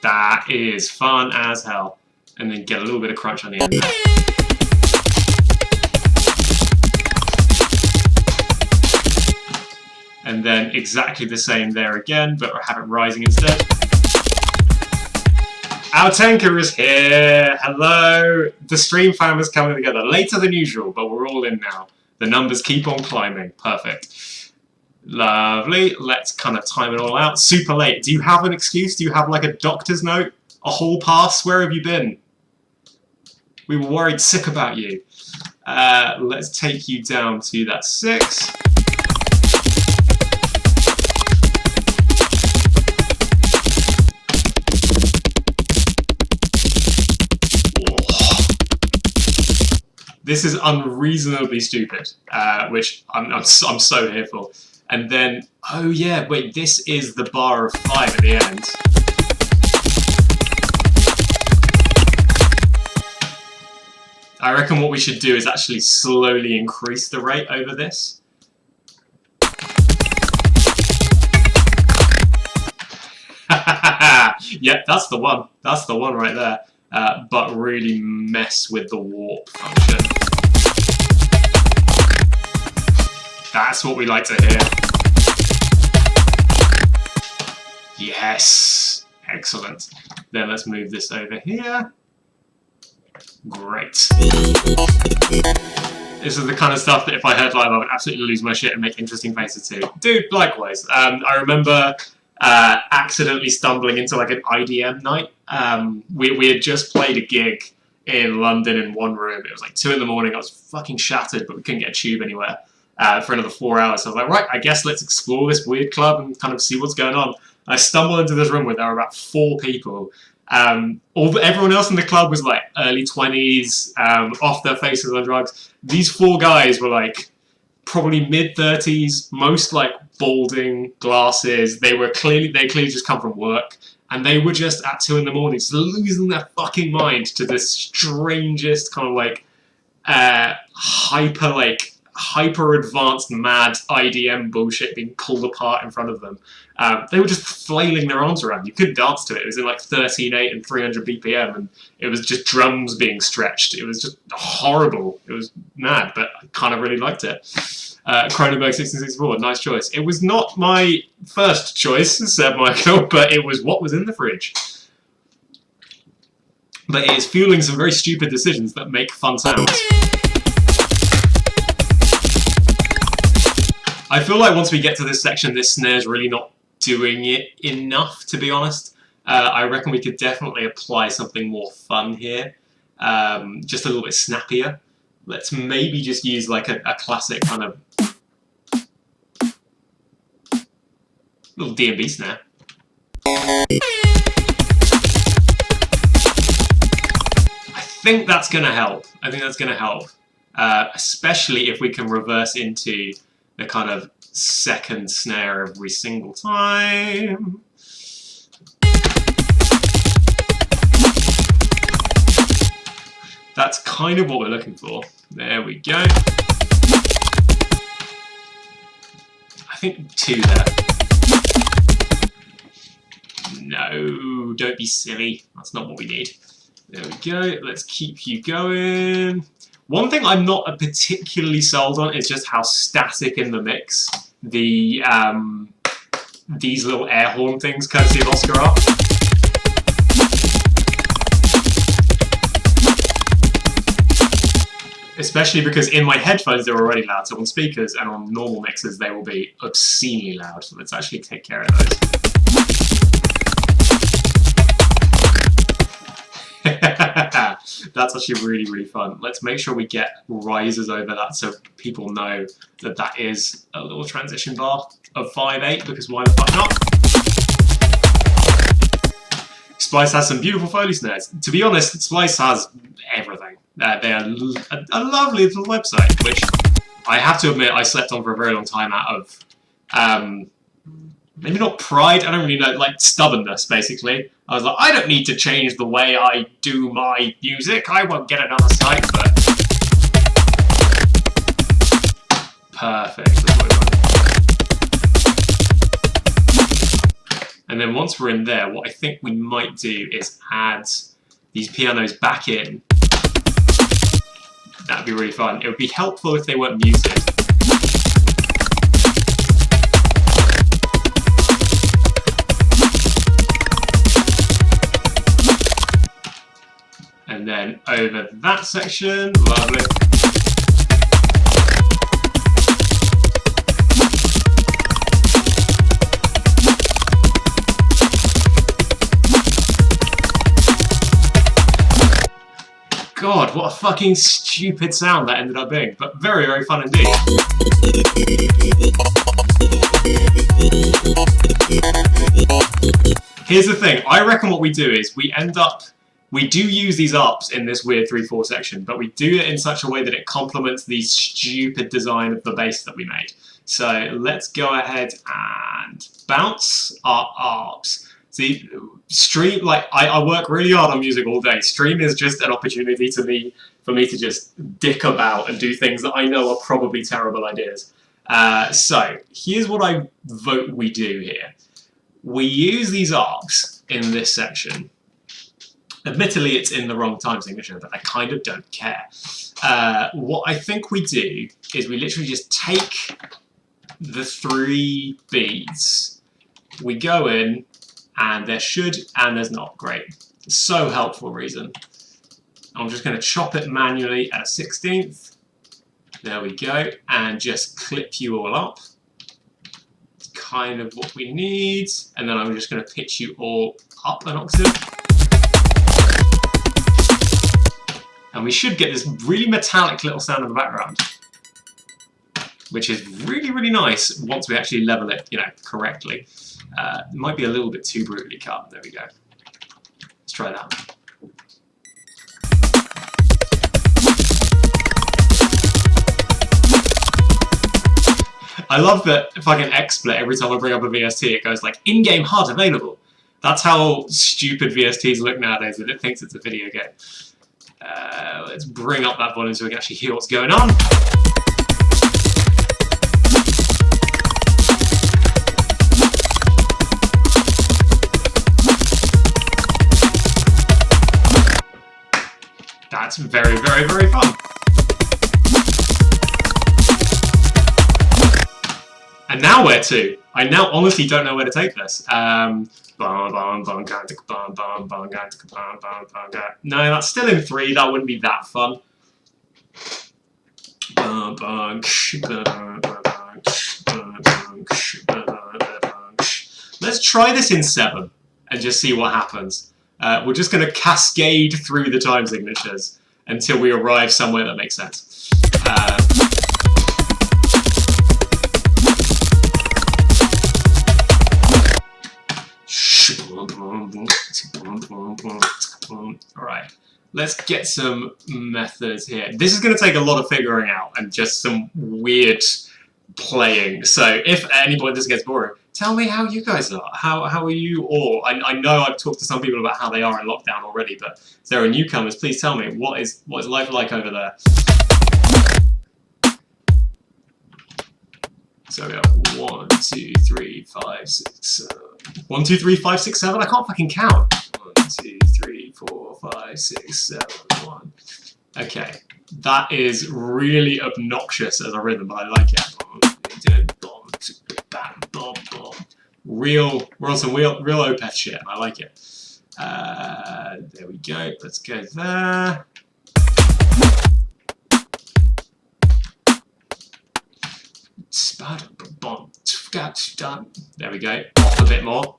That is fun as hell. And then get a little bit of crunch on the end there. And then exactly the same there again, but have it rising instead. Our tanker is here! Hello! The stream fam is coming together. Later than usual, but we're all in now. The numbers keep on climbing. Perfect. Lovely. Let's kind of time it all out. Super late. Do you have an excuse? Do you have like a doctor's note? A hall pass? Where have you been? We were worried sick about you. Let's take you down to that 6. This is unreasonably stupid, which I'm so here for. And then, oh yeah, wait, this is the bar of 5 at the end. I reckon what we should do is actually slowly increase the rate over this. Yep, that's the one. That's the one right there. But really mess with the warp function. That's what we like to hear. Yes! Excellent. Then let's move this over here. Great. This is the kind of stuff that if I heard live I would absolutely lose my shit and make interesting faces too. Dude, likewise. I remember accidentally stumbling into like an IDM night. We had just played a gig in London in one room. It was like 2 in the morning. I was fucking shattered, but we couldn't get a tube anywhere for another 4 hours. So I was like, right, I guess let's explore this weird club and kind of see what's going on. I stumbled into this room where there were about 4 people. Everyone else in the club was like early 20s, off their faces on drugs. These 4 guys were like probably mid-30s, most like balding, glasses. They clearly just come from work, and they were just at 2 in the morning, just losing their fucking mind to this strangest kind of like hyper advanced mad IDM bullshit being pulled apart in front of them. They were just flailing their arms around. You couldn't dance to it. It was in like 13.8 and 300 BPM, and it was just drums being stretched. It was just horrible. It was mad, but I kind of really liked it. Cronenberg 1664, nice choice. It was not my first choice, said Michael, but it was what was in the fridge. But it is fueling some very stupid decisions that make fun sounds. I feel like once we get to this section, this snare's really not doing it enough, to be honest. I reckon we could definitely apply something more fun here. Just a little bit snappier. Let's maybe just use like a classic kind of little D&B snare. I think that's going to help. I think that's going to help. Especially if we can reverse into the kind of second snare every single time. That's kind of what we're looking for. There we go. I think 2 there. No, don't be silly. That's not what we need. There we go. Let's keep you going. One thing I'm not particularly sold on is just how static in the mix the these little air horn things, courtesy of Oscar, are. Especially because in my headphones they're already loud, so on speakers and on normal mixes they will be obscenely loud. So let's actually take care of those. That's actually really, really fun. Let's make sure we get risers over that so people know that that is a little transition bar of 5/8, because why the fuck not? Splice has some beautiful Foley snares. To be honest, Splice has everything. They are a lovely little website, which I have to admit I slept on for a very long time out of, maybe not pride, I don't really know, like stubbornness, basically. I was like, I don't need to change the way I do my music, I won't get another site, but... Perfect, that's what we want. And then once we're in there, what I think we might do is add these pianos back in. That'd be really fun. It would be helpful if they weren't muted. And then over that section, lovely. God, what a fucking stupid sound that ended up being, but very, very fun indeed. Here's the thing, I reckon what we do is we do use these ups in this weird 3/4 section, but we do it in such a way that it complements the stupid design of the bass that we made. So let's go ahead and bounce our ups. See, stream, like, I work really hard on music all day. Stream is just an opportunity for me to just dick about and do things that I know are probably terrible ideas. So, here's what I vote we do here. We use these arcs in this section. Admittedly, it's in the wrong time signature, but I kind of don't care. What I think we do is we literally just take the 3 beats. We go in, and there should, and there's not. Great. So helpful reason. I'm just going to chop it manually at a 16th. There we go. And just clip you all up. It's kind of what we need. And then I'm just going to pitch you all up an octave. And we should get this really metallic little sound in the background, which is really, really nice once we actually level it, you know, correctly. It might be a little bit too brutally cut. There we go. Let's try that. I love that fucking XSplit, every time I bring up a VST, it goes like, in-game HUD available. That's how stupid VSTs look nowadays, that it thinks it's a video game. Let's bring up that volume so we can actually hear what's going on. That's very, very, very fun. And now where to? I now honestly don't know where to take this. No, that's still in 3. That wouldn't be that fun. Let's try this in 7 and just see what happens. We're just going to cascade through the time signatures until we arrive somewhere that makes sense. Alright, let's get some methods here. This is going to take a lot of figuring out and just some weird playing. So if at any point this gets boring, tell me how you guys are. How are you all? I know I've talked to some people about how they are in lockdown already, but if there are newcomers, please tell me what is life like over there. So we have 1, 2, 3, 5, 6, 7. 1, 2, 3, 5, 6, 7. I can't fucking count. 1, 2, 3, 4, 5, 6, 7, 1. Okay, that is really obnoxious as a rhythm, but I like it. We're on some real Opeth shit, and I like it. There we go. Let's go there. There we go. Off a bit more.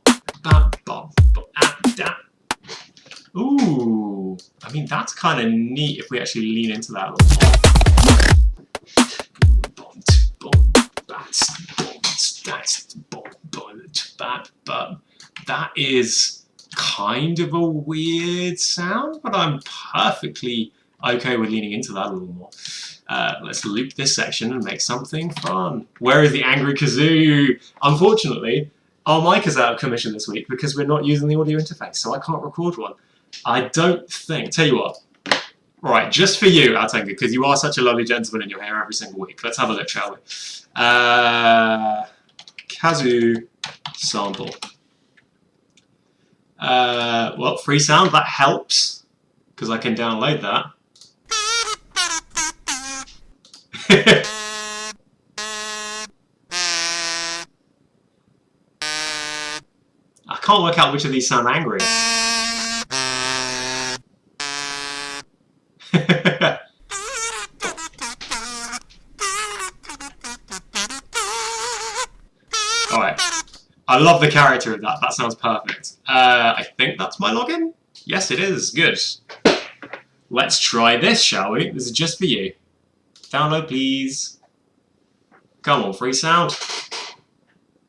Ooh, I mean that's kind of neat if we actually lean into that a little more. That is kind of a weird sound, but I'm perfectly okay with leaning into that a little more. Let's loop this section and make something fun. Where is the angry kazoo? Unfortunately, our mic is out of commission this week because we're not using the audio interface, so I can't record one. I don't think. Tell you what. Right, just for you, Altenga, because you are such a lovely gentleman and you're here every single week. Let's have a look, shall we? Kazoo sample. Well, free sound, that helps, because I can download that. I can't work out which of these sound angry. I love the character of that. That sounds perfect. I think that's my login? Yes, it is. Good. Let's try this, shall we? This is just for you. Download, please. Come on, free sound.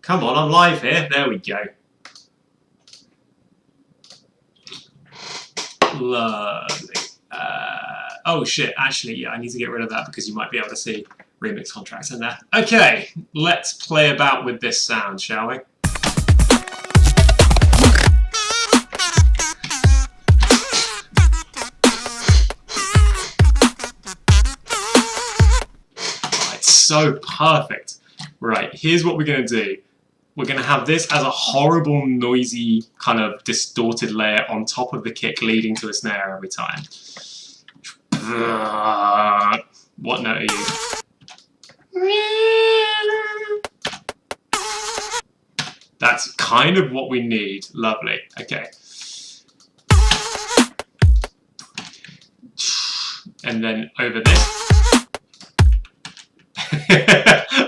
Come on, I'm live here. There we go. Lovely. Oh shit, actually, yeah, I need to get rid of that because you might be able to see remix contracts in there. Okay, let's play about with this sound, shall we? It's so perfect. Right, here's what we're going to do. We're going to have this as a horrible, noisy, kind of distorted layer on top of the kick leading to a snare every time. What note are you? That's kind of what we need. Lovely. Okay. And then over this.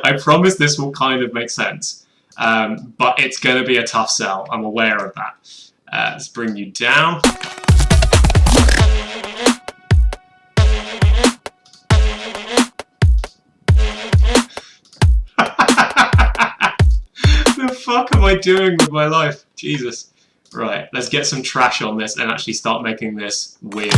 I promise this will kind of make sense. But it's going to be a tough sell. I'm aware of that. Let's bring you down. The fuck am I doing with my life? Jesus. Right, let's get some trash on this and actually start making this weird.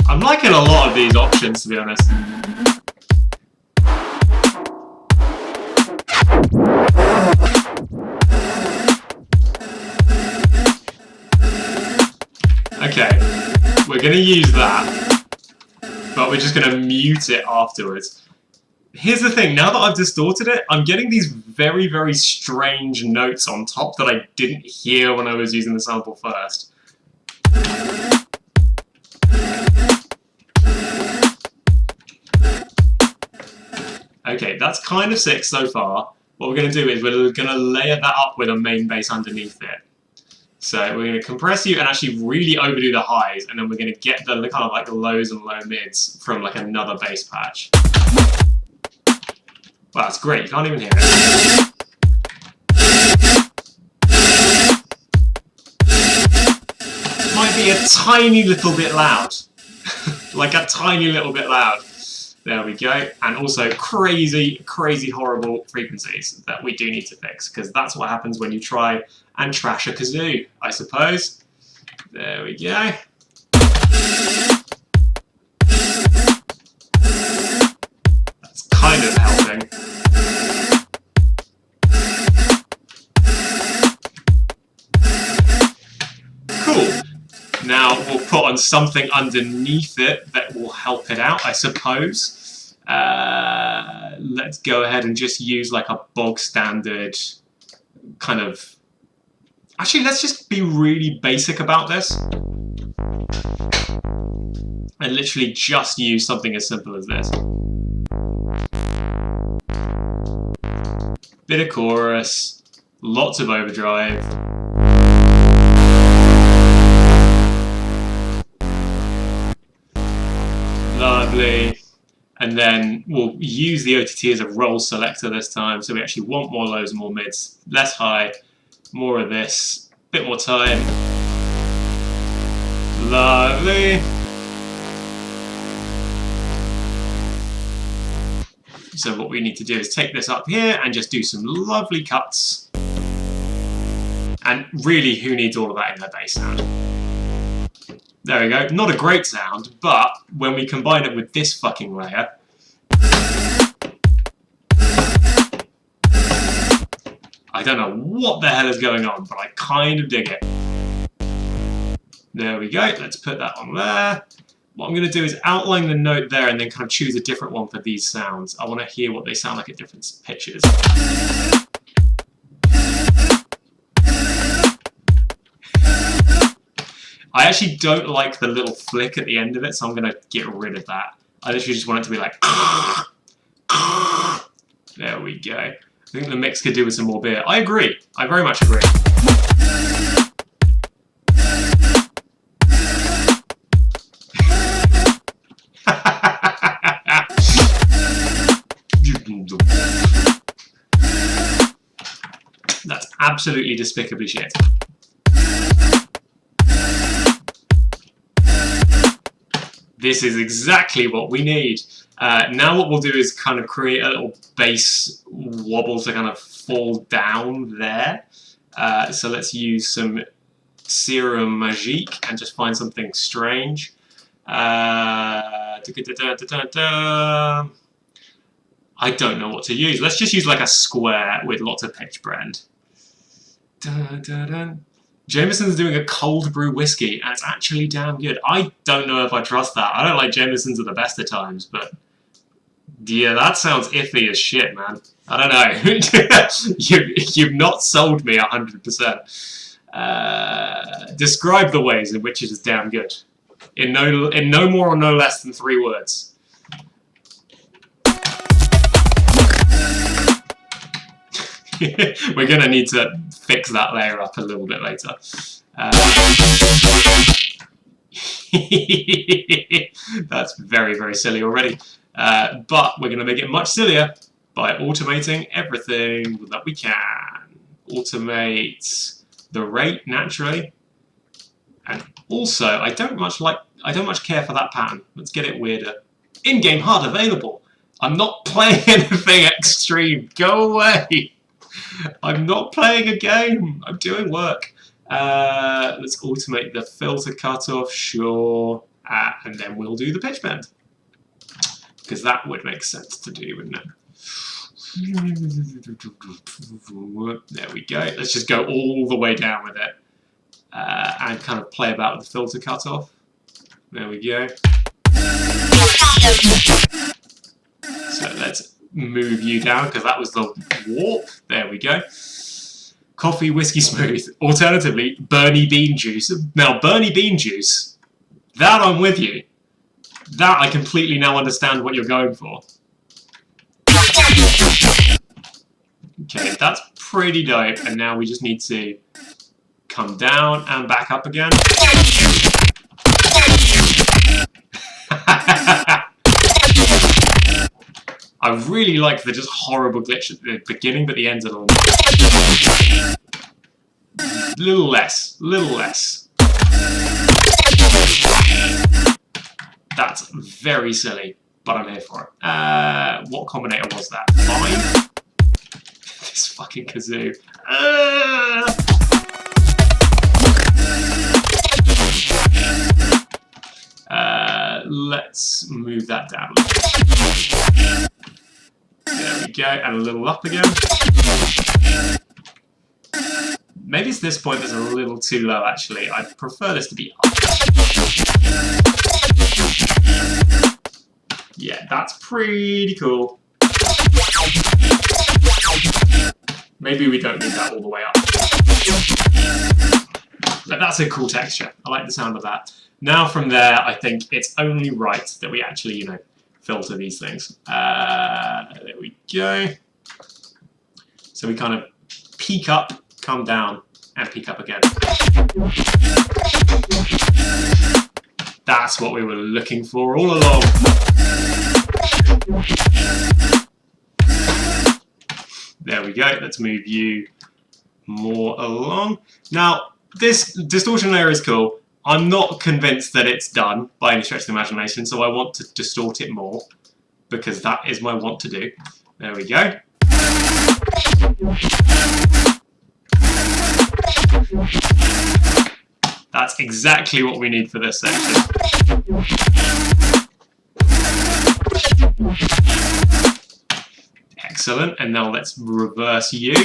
I'm liking a lot of these options, to be honest. Okay, we're going to use that, but we're just going to mute it afterwards. Here's the thing, now that I've distorted it, I'm getting these very, very strange notes on top that I didn't hear when I was using the sample first. Okay, that's kind of sick so far. What we're going to do is we're going to layer that up with a main bass underneath it. So we're going to compress you and actually really overdo the highs, and then we're going to get the kind of like the lows and low mids from like another bass patch. Wow, that's great. You can't even hear it. Might be a tiny little bit loud. Like a tiny little bit loud. There we go. And also crazy, crazy horrible frequencies that we do need to fix, because that's what happens when you try and trash a kazoo, I suppose. There we go. That's kind of helping. Cool. Now we'll put on something underneath it that will help it out, I suppose. Let's go ahead and just use like a bog standard kind of... Actually, let's just be really basic about this. And literally just use something as simple as this. Bit of chorus, lots of overdrive. Lovely. And then we'll use the OTT as a roll selector this time, so we actually want more lows and more mids, less high, more of this, bit more time. Lovely. So what we need to do is take this up here and just do some lovely cuts. And really, who needs all of that in their bass sound? There we go. Not a great sound, but when we combine it with this fucking layer, I don't know what the hell is going on, but I kind of dig it. There we go. Let's put that on there. What I'm going to do is outline the note there and then kind of choose a different one for these sounds. I want to hear what they sound like at different pitches. I actually don't like the little flick at the end of it, so I'm going to get rid of that. I literally just want it to be like... There we go. I think the mix could do with some more beer. I agree. I very much agree. That's absolutely despicably shit. This is exactly what we need. Now what we'll do is kind of create a little bass wobble to kind of fall down there. So let's use some Serum Magique and just find something strange. I don't know what to use. Let's just use like a square with lots of pitch blend. Jameson's doing a cold brew whiskey, and it's actually damn good. I don't know if I trust that. I don't like Jameson's at the best of times, but yeah, that sounds iffy as shit, man. I don't know. You've not sold me 100%. Describe the ways in which it is damn good. In no more or no less than 3 words. We're going to need to fix that layer up a little bit later. That's very, very silly already. But we're going to make it much sillier by automating everything that we can. Automate the rate naturally. And also, I don't much care for that pattern. Let's get it weirder. In-game HUD available. I'm not playing anything extreme. Go away. I'm not playing a game. I'm doing work. Let's automate the filter cutoff, sure, and then we'll do the pitch bend because that would make sense to do, wouldn't it? There we go. Let's just go all the way down with it and kind of play about with the filter cutoff. There we go. So let's move you down because that was the warp. There we go. Coffee, whiskey smooth. Alternatively, Bernie bean juice. Now, Bernie bean juice, that I'm with you. That I completely now understand what you're going for. Okay, that's pretty dope. And now we just need to come down and back up again. I really like the just horrible glitch at the beginning, but the end's a little less. Little less. That's very silly, but I'm here for it. What combinator was that? 5? This fucking kazoo. Let's move that down a little. There we go, and a little up again. Maybe it's this point that's a little too low, actually. I'd prefer this to be up. Yeah, that's pretty cool. Maybe we don't need that all the way up. But that's a cool texture. I like the sound of that. Now from there, I think it's only right that we actually, you know, filter these things. There we go. So we kind of peak up, come down, and peak up again. That's what we were looking for all along. There we go. Let's move you more along. Now, this distortion layer is cool. I'm not convinced that it's done by any stretch of the imagination, so I want to distort it more because that is my want to do. There we go. That's exactly what we need for this section. Excellent, and now let's reverse you.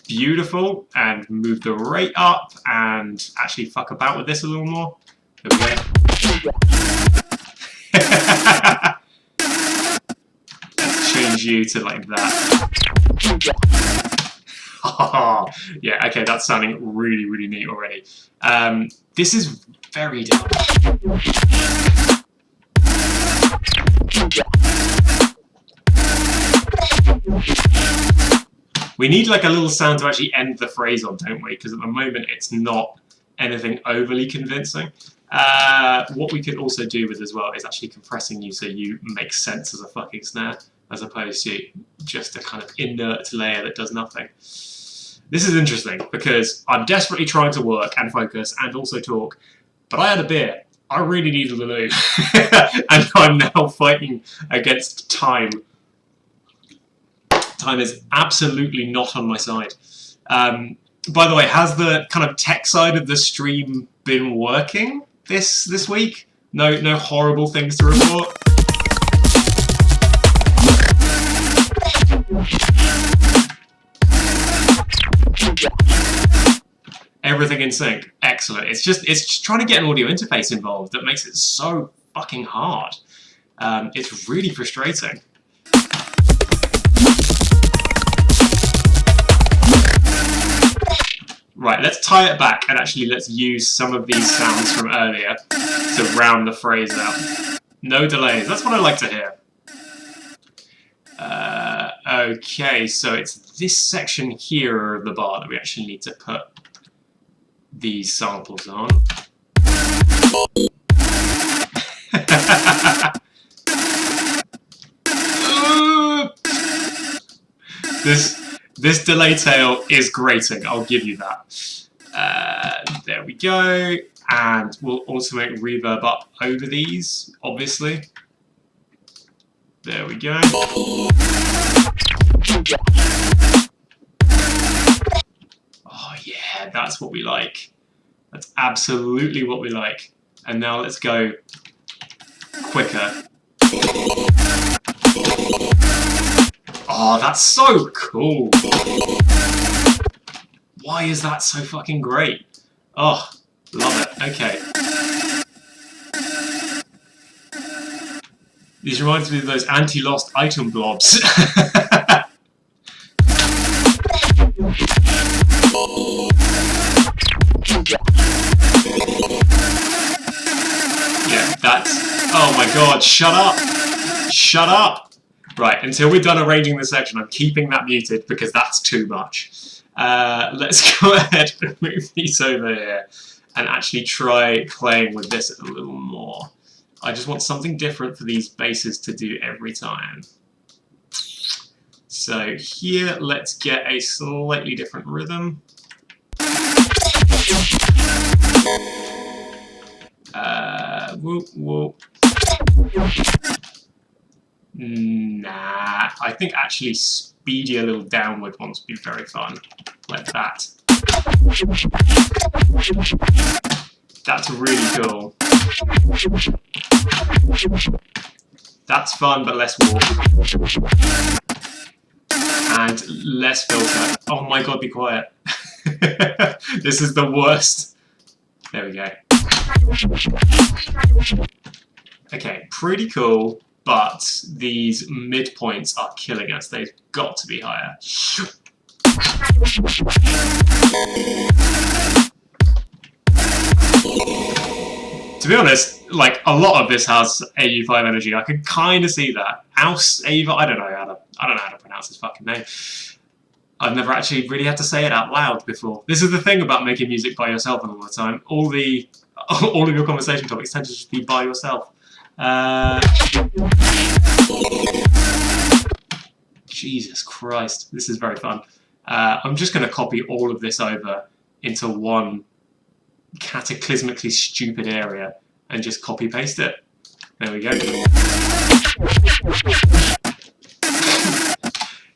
Beautiful, and move the rate up and actually fuck about with this a little more. There we go. Let's change you to like that. Yeah, okay, that's sounding really, really neat already. This is very dumb. We need like a little sound to actually end the phrase on, don't we? Because at the moment it's not anything overly convincing. What we could also do with as well is actually compressing you so you make sense as a fucking snare, as opposed to just a kind of inert layer that does nothing. This is interesting because I'm desperately trying to work and focus and also talk, but I had a beer. I really needed a loo. And I'm now fighting against time. Time is absolutely not on my side. By the way, has the kind of tech side of the stream been working this week? No horrible things to report? Everything in sync. Excellent. It's just trying to get an audio interface involved that makes it so fucking hard. It's really frustrating. Right, let's tie it back and actually let's use some of these sounds from earlier to round the phrase out. No delays. That's what I like to hear. Okay, so it's this section here of the bar that we actually need to put these samples on. This delay tail is grating, I'll give you that. There we go, and we'll also make reverb up over these, obviously. There we go. Oh yeah, that's what we like. That's absolutely what we like. And now let's go quicker. Oh, that's so cool. Why is that so fucking great? Oh, love it. Okay. This reminds me of those anti-lost item blobs. Yeah, that's... Oh my god, shut up! Shut up! Right, until we're done arranging this section, I'm keeping that muted because that's too much. Let's go ahead and move these over here and actually try playing with this a little more. I just want something different for these basses to do every time. So here, let's get a slightly different rhythm. Whoop, whoop. Nah, I think actually speedy a little downward ones would be very fun. Like that. That's really cool. That's fun, but less warp. And less filter. Oh my god, be quiet. This is the worst. There we go. Okay, pretty cool. But these midpoints are killing us. They've got to be higher. To be honest, like a lot of this has AU5 energy. I can kind of see that. House AU5. I don't know how to pronounce his fucking name. I've never actually really had to say it out loud before. This is the thing about making music by yourself all the time. All of your conversation topics tend to just be by yourself. Jesus Christ, this is very fun. I'm just going to copy all of this over into one cataclysmically stupid area and just copy paste it. There we go.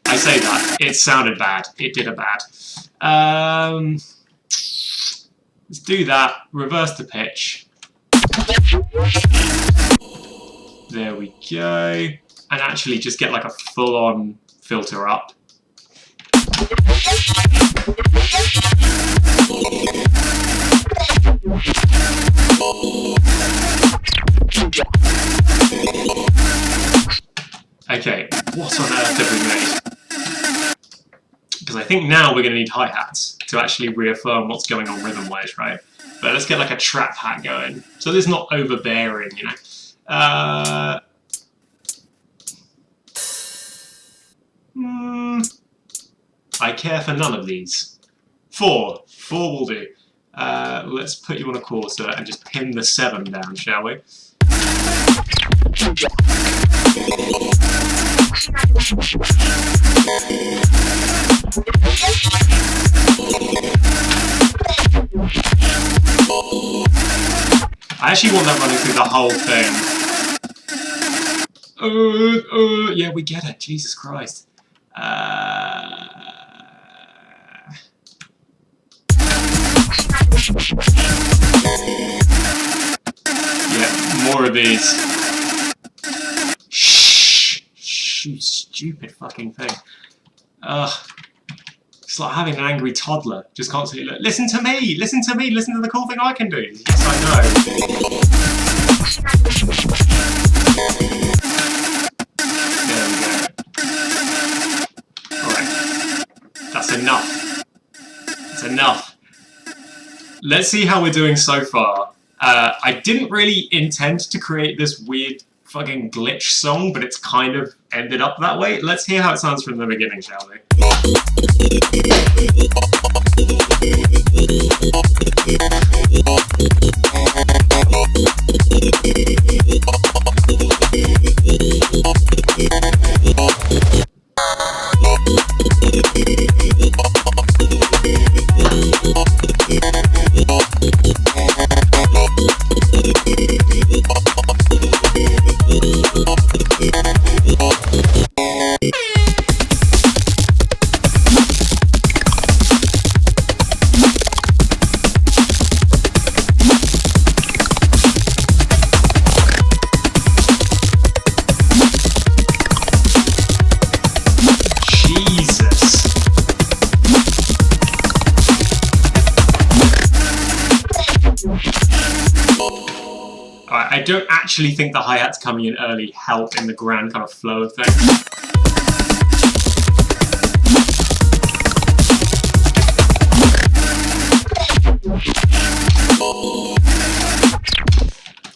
I say that, it sounded bad. It did a bad. Let's do that, reverse the pitch. There we go. And actually just get like a full-on filter up. Okay, what on earth have we made? Because I think now we're going to need hi-hats to actually reaffirm what's going on rhythm-wise, right? But let's get like a trap hat going. So this is not overbearing, you know. I care for none of these. Four will do. Let's put you on a quarter and just pin the 7 down, shall we? I actually want that running through the whole thing. Yeah, we get it. Jesus Christ. Yeah, more of these. Shh, you stupid fucking thing. It's like having an angry toddler. Just constantly look, listen to me, listen to me, listen to the cool thing I can do. Yes, I know. There we go. Alright. That's enough. That's enough. Let's see how we're doing so far. I didn't really intend to create this weird fucking glitch song, but it's kind of ended up that way. Let's hear how it sounds from the beginning, shall we? I don't actually think the hi-hats coming in early help in the grand kind of flow of things.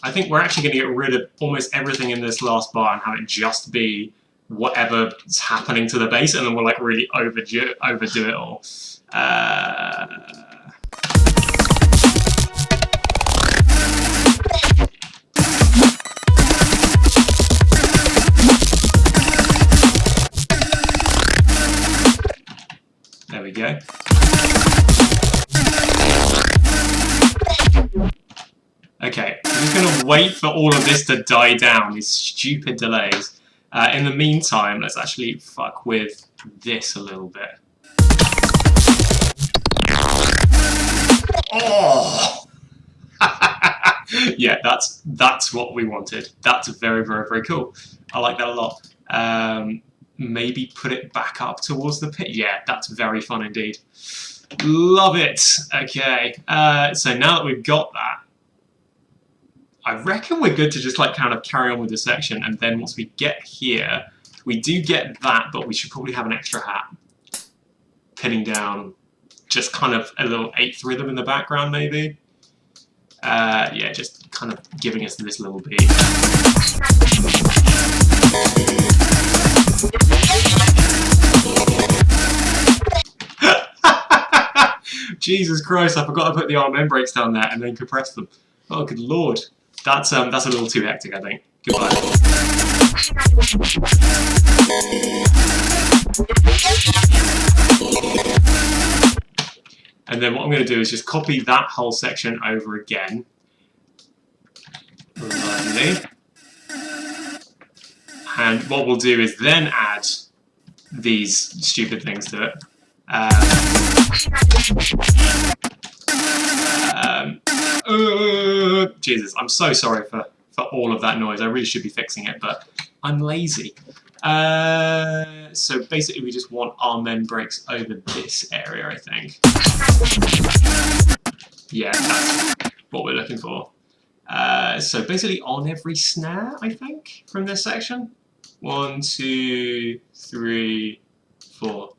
I think we're actually going to get rid of almost everything in this last bar and have it just be whatever's happening to the bass, and then we'll like really overdo it all. There we go. Okay, I'm just going to wait for all of this to die down, these stupid delays. In the meantime, let's actually fuck with this a little bit. Oh! Yeah, that's what we wanted. That's very, very, very cool. I like that a lot. Maybe put it back up towards the pit. Yeah, that's very fun indeed. Love it. Okay, so now that we've got that, I reckon we're good to just like kind of carry on with the section, and then once we get here, we do get that, but we should probably have an extra hat pinning down just kind of a little 8th rhythm in the background maybe. Yeah, just kind of giving us this little beat. Jesus Christ, I forgot to put the arm end brakes down there and then compress them. Oh, good lord. That's a little too hectic, I think. Goodbye. And then what I'm going to do is just copy that whole section over again. Lovely. And what we'll do is then add these stupid things to it. Jesus, I'm so sorry for all of that noise. I really should be fixing it, but I'm lazy. So basically we just want our end brakes over this area, I think. Yeah, that's what we're looking for. So basically on every snare, I think, from this section. 1, 2, 3, 4.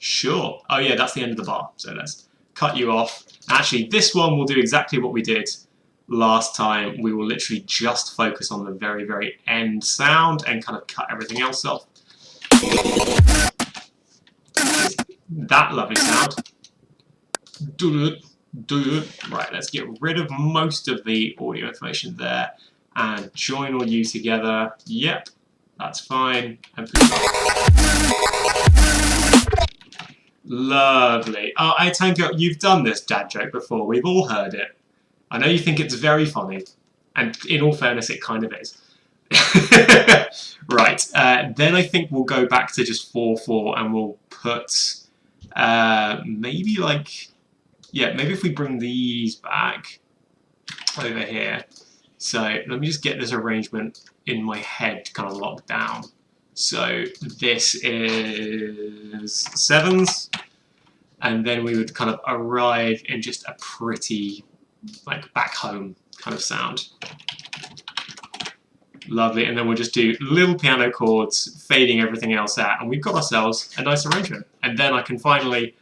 Sure. Oh yeah, that's the end of the bar. So let's cut you off. Actually, this one will do exactly what we did last time. We will literally just focus on the very, very end sound and kind of cut everything else off. That lovely sound. Right, let's get rid of most of the audio information there and join all you together. Yep, that's fine. And lovely. Oh, Tanko, you've done this dad joke before. We've all heard it. I know you think it's very funny, and in all fairness, it kind of is. Right, then I think we'll go back to just 4/4 and we'll put maybe like, yeah, maybe if we bring these back over here. So let me just get this arrangement in my head kind of locked down. So this is 7s, and then we would kind of arrive in just a pretty like back home kind of sound. Lovely, and then we'll just do little piano chords, fading everything else out, and we've got ourselves a nice arrangement. And then I can finally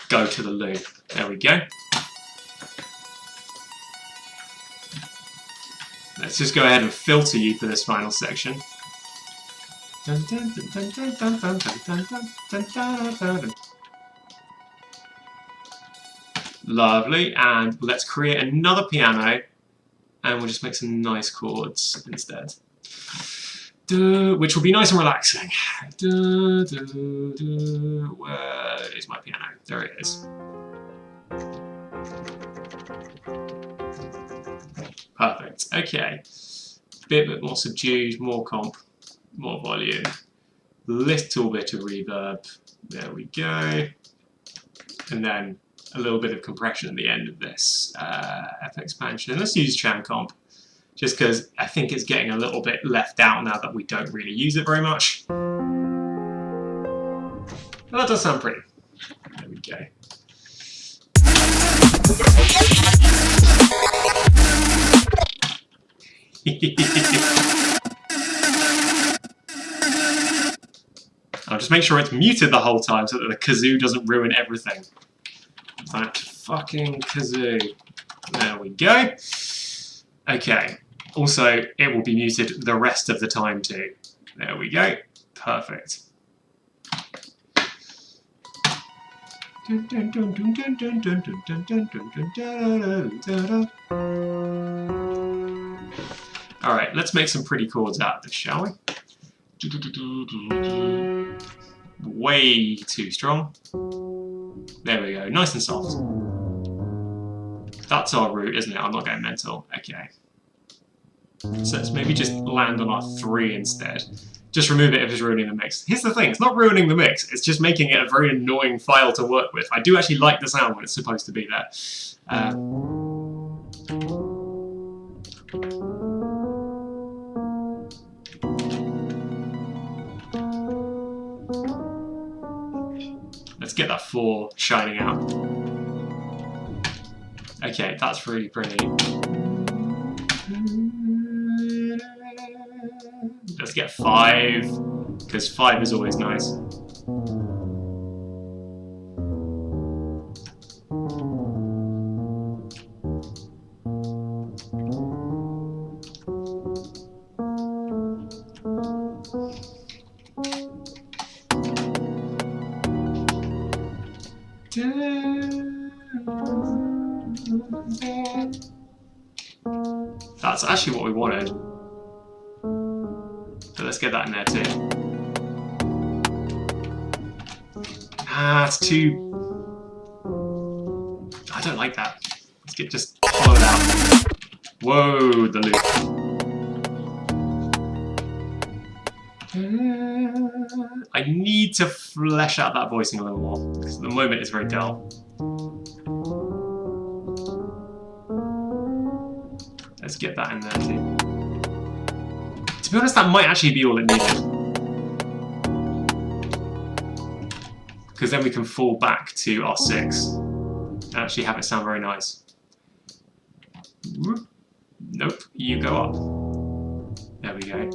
go to the loom. There we go. Let's just go ahead and filter you for this final section. Lovely, and let's create another piano, and we'll just make some nice chords instead. Which will be nice and relaxing. Where is my piano? There it is. Perfect. Okay. Bit more subdued, more comp, more volume. Little bit of reverb. There we go. And then a little bit of compression at the end of this FX expansion. Let's use Chan Comp, just because I think it's getting a little bit left out now that we don't really use it very much. But that does sound pretty. There we go. I'll just make sure it's muted the whole time so that the kazoo doesn't ruin everything. That fucking kazoo. There we go. Okay. Also, it will be muted the rest of the time too. There we go. Perfect. Alright, let's make some pretty chords out of this, shall we? Way too strong. There we go, nice and soft. That's our root, isn't it? I'm not going mental. Okay. So let's maybe just land on our 3 instead. Just remove it if it's ruining the mix. Here's the thing, it's not ruining the mix, it's just making it a very annoying file to work with. I do actually like the sound when it's supposed to be there. Let's get that 4 shining out. Okay, that's really pretty. Let's get 5, because 5 is always nice. That's actually what we wanted. So let's get that in there too. Ah, it's too... I don't like that. Let's get just follow it out. Whoa, the loop. I need to flesh out that voicing a little more, because at the moment it's very dull. Let's get that in there too. To be honest, that might actually be all it needed. Because then we can fall back to our 6 and actually have it sound very nice. Nope, you go up. There we go.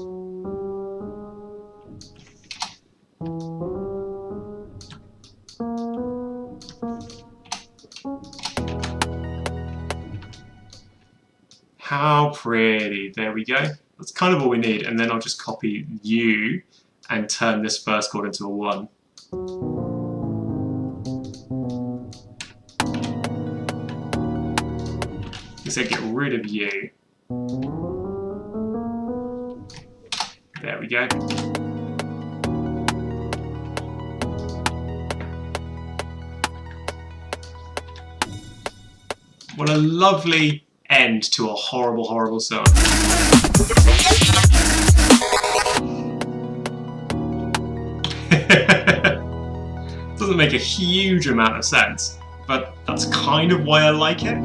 How pretty. There we go. That's kind of all we need. And then I'll just copy U and turn this first chord into a 1. So get rid of U. There we go. What a lovely end to a horrible, horrible song. Doesn't make a huge amount of sense, but that's kind of why I like it.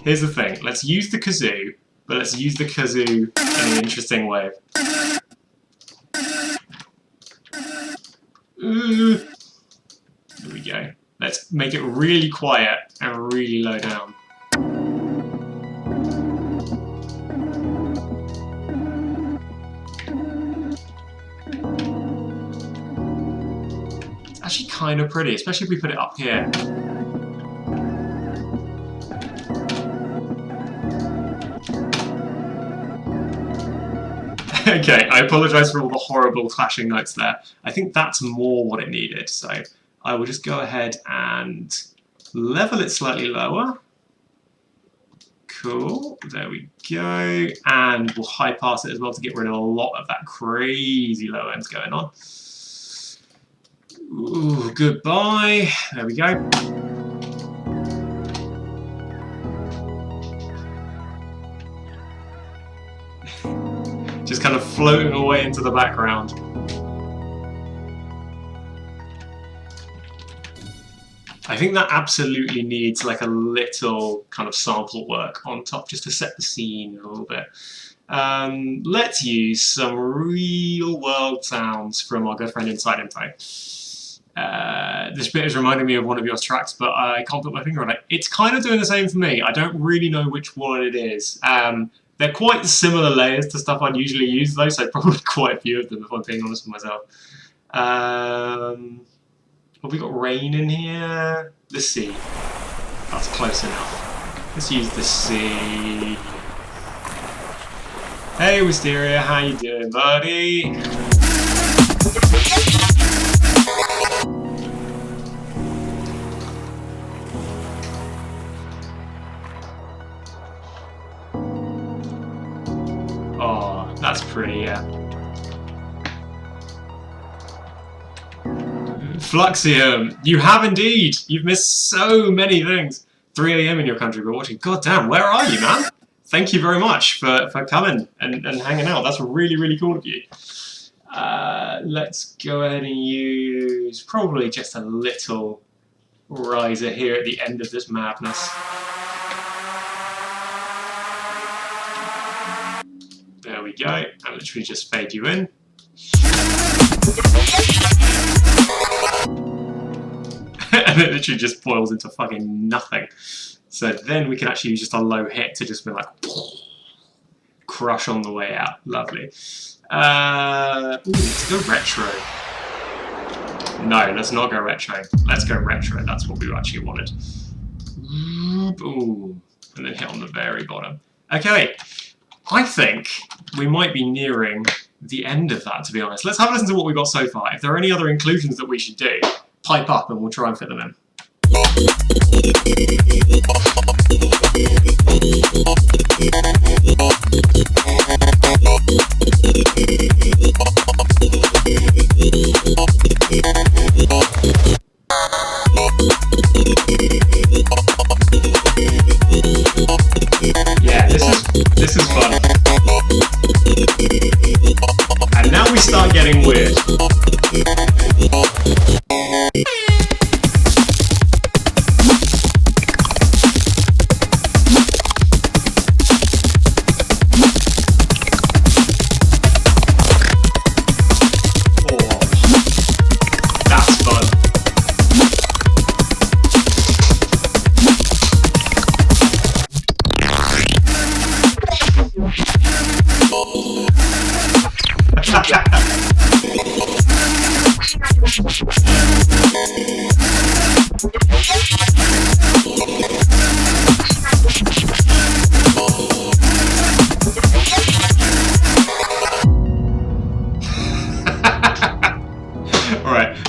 Here's the thing, let's use the kazoo, but let's use the kazoo in an interesting way. There we go. Let's make it really quiet and really low down. It's actually kind of pretty, especially if we put it up here. Okay, I apologise for all the horrible clashing notes there. I think that's more what it needed, so I will just go ahead and level it slightly lower. Cool, there we go. And we'll high pass it as well to get rid of a lot of that crazy low ends going on. Ooh, goodbye. There we go. Just kind of floating away into the background. I think that absolutely needs like a little kind of sample work on top just to set the scene a little bit. Let's use some real world sounds from our good friend Inside Info. This bit is reminding me of one of your tracks, but I can't put my finger on it. It's kind of doing the same for me. I don't really know which one it is. They're quite similar layers to stuff I'd usually use though, so probably quite a few of them if I'm being honest with myself. Have we got rain in here? The sea. That's close enough. Let's use the sea. Hey Wisteria, how you doing, buddy? Oh, that's pretty, yeah. Fluxium, you have indeed. You've missed so many things. 3 AM in your country, but watching. God damn, where are you, man? Thank you very much for coming and hanging out. That's really, really cool of you. Let's go ahead and use probably just a little riser here at the end of this madness. There we go, and literally just fade you in. And it literally just boils into fucking nothing. So then we can actually use just a low hit to just be like crush on the way out. Lovely. Ooh, let's go retro. No, let's not go retro. Let's go retro. That's what we actually wanted. Ooh, and then hit on the very bottom. Okay, I think we might be nearing the end of that, to be honest. Let's have a listen to what we've got so far. If there are any other inclusions that we should do, pipe up and we'll try and fit them in. Yeah, this is fun. And now we start getting weird.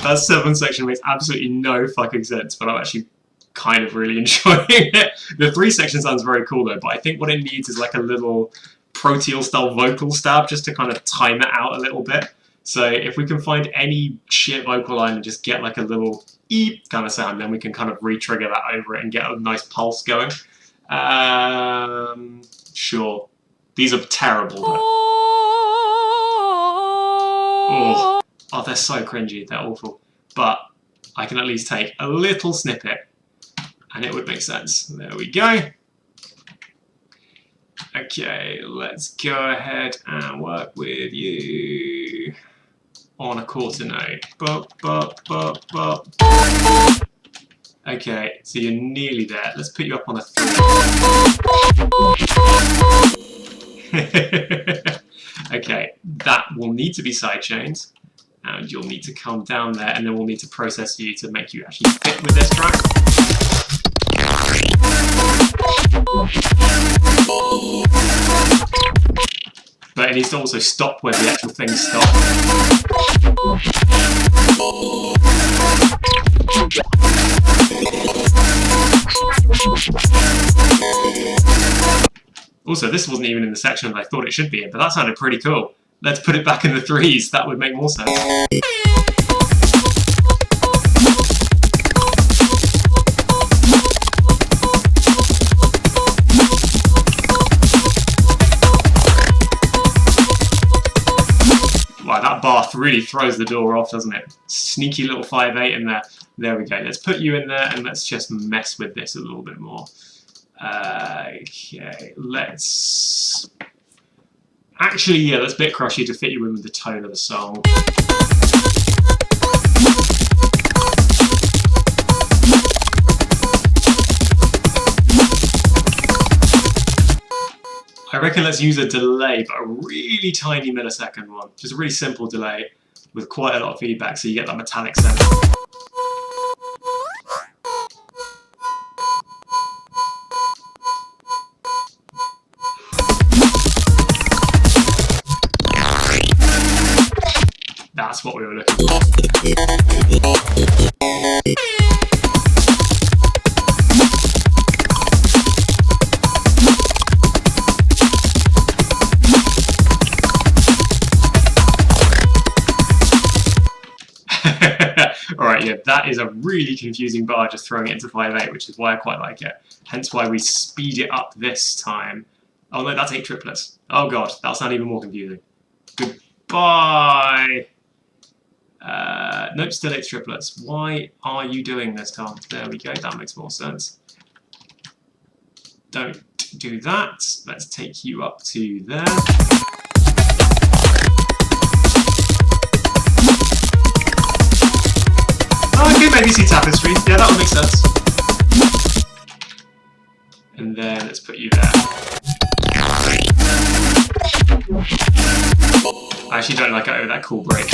That 7th section makes absolutely no fucking sense, but I'm actually kind of really enjoying it. The 3 section sounds very cool though, but I think what it needs is like a little Proteal style vocal stab just to kind of time it out a little bit. So if we can find any shit vocal line and just get like a little eep kind of sound, then we can kind of re-trigger that over it and get a nice pulse going. Sure. These are terrible though. Oh, they're so cringy, they're awful. But I can at least take a little snippet and it would make sense. There we go. Okay, let's go ahead and work with you on a quarter note. Bop, bop, bop, bop. Okay, so you're nearly there. Let's put you up on a 3. Okay, that will need to be sidechained, and you'll need to come down there, and then we'll need to process you to make you actually fit with this track. But it needs to also stop where the actual things stop. Also, this wasn't even in the section that I thought it should be in, but that sounded pretty cool. Let's put it back in the 3s, that would make more sense. Wow, that bar really throws the door off, doesn't it? Sneaky little 5/8 in there. There we go. Let's put you in there and let's just mess with this a little bit more. Okay, let's... Actually, yeah, let's bit crush you to fit you in with the tone of the song. I reckon let's use a delay, but a really tiny millisecond one. Just a really simple delay with quite a lot of feedback so you get that metallic sound. That's what we were looking for. Alright, yeah, that is a really confusing bar just throwing it into 5/8, which is why I quite like it. Hence why we speed it up this time. Oh no, that's 8 triplets. Oh god, that'll sound even more confusing. Goodbye! Nope, still 8 triplets. Why are you doing this, Tom? There we go, that makes more sense. Don't do that. Let's take you up to there. Oh, okay, maybe see tapestry. Yeah, that would make sense. And then let's put you there. I actually don't like it over that cool break.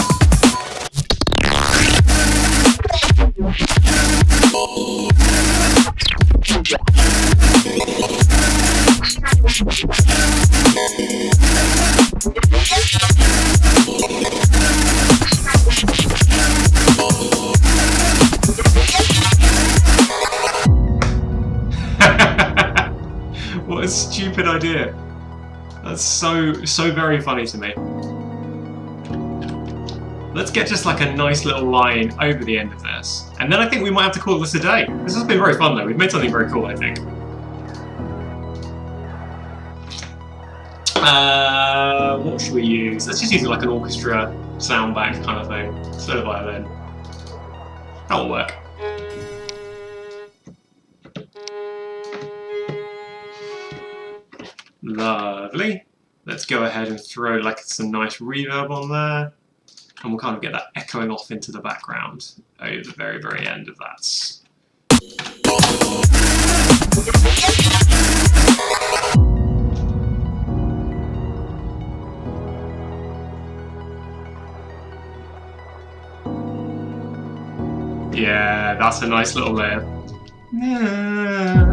What a stupid idea. That's so very funny to me. Let's get just like a nice little line over the end of this. And then I think we might have to call this a day. This has been very fun though. We've made something very cool, I think. What should we use? Let's just use like an orchestra sound bank kind of thing. Instead of violin. That'll work. Lovely. Let's go ahead and throw like some nice reverb on there. And we'll kind of get that echoing off into the background over the very, very end of that. Yeah, that's a nice little layer. Yeah.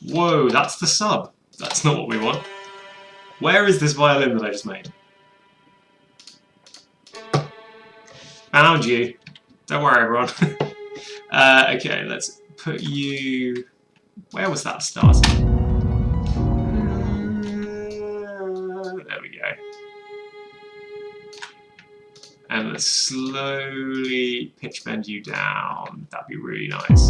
Whoa, that's the sub. That's not what we want. Where is this violin that I just made? Found you. Don't worry, everyone. Okay, let's put you... Where was that starting? There we go. And let's slowly pitch bend you down. That'd be really nice.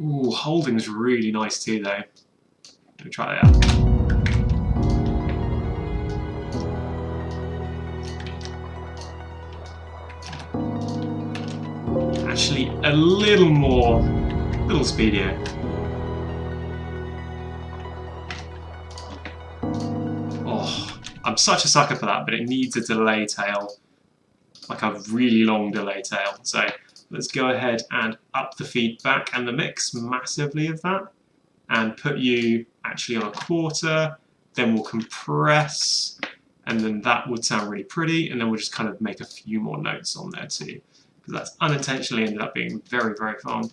Ooh, holding's really nice too, though. Let me try that out. Actually, a little speedier. Oh, I'm such a sucker for that, but it needs a delay tail, like a really long delay tail. So let's go ahead and up the feedback and the mix massively of that, and put you actually on a quarter. Then we'll compress, and then that would sound really pretty, and then we'll just kind of make a few more notes on there too, because that's unintentionally ended up being very, very fun.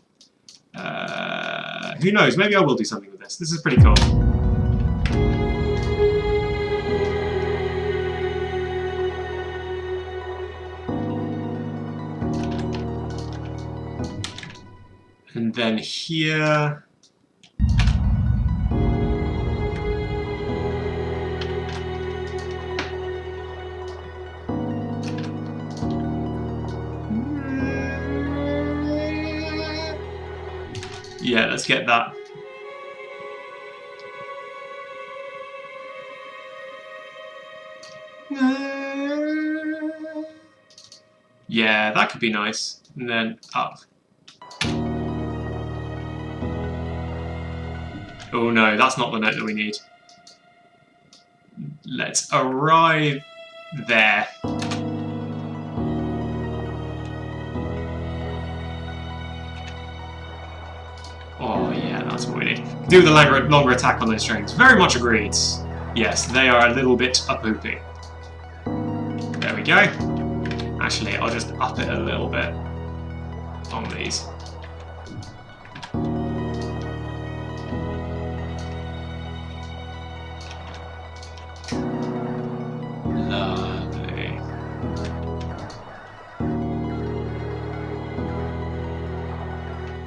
Who knows, maybe I will do something with this. This is pretty cool. And then here... Yeah, let's get that. Yeah, that could be nice. And then up. Oh no, that's not the note that we need. Let's arrive there. Oh yeah, that's what we need. Do the longer attack on those strings. Very much agreed. Yes, they are a little bit up-oopy. There we go. Actually, I'll just up it a little bit on these. Lovely.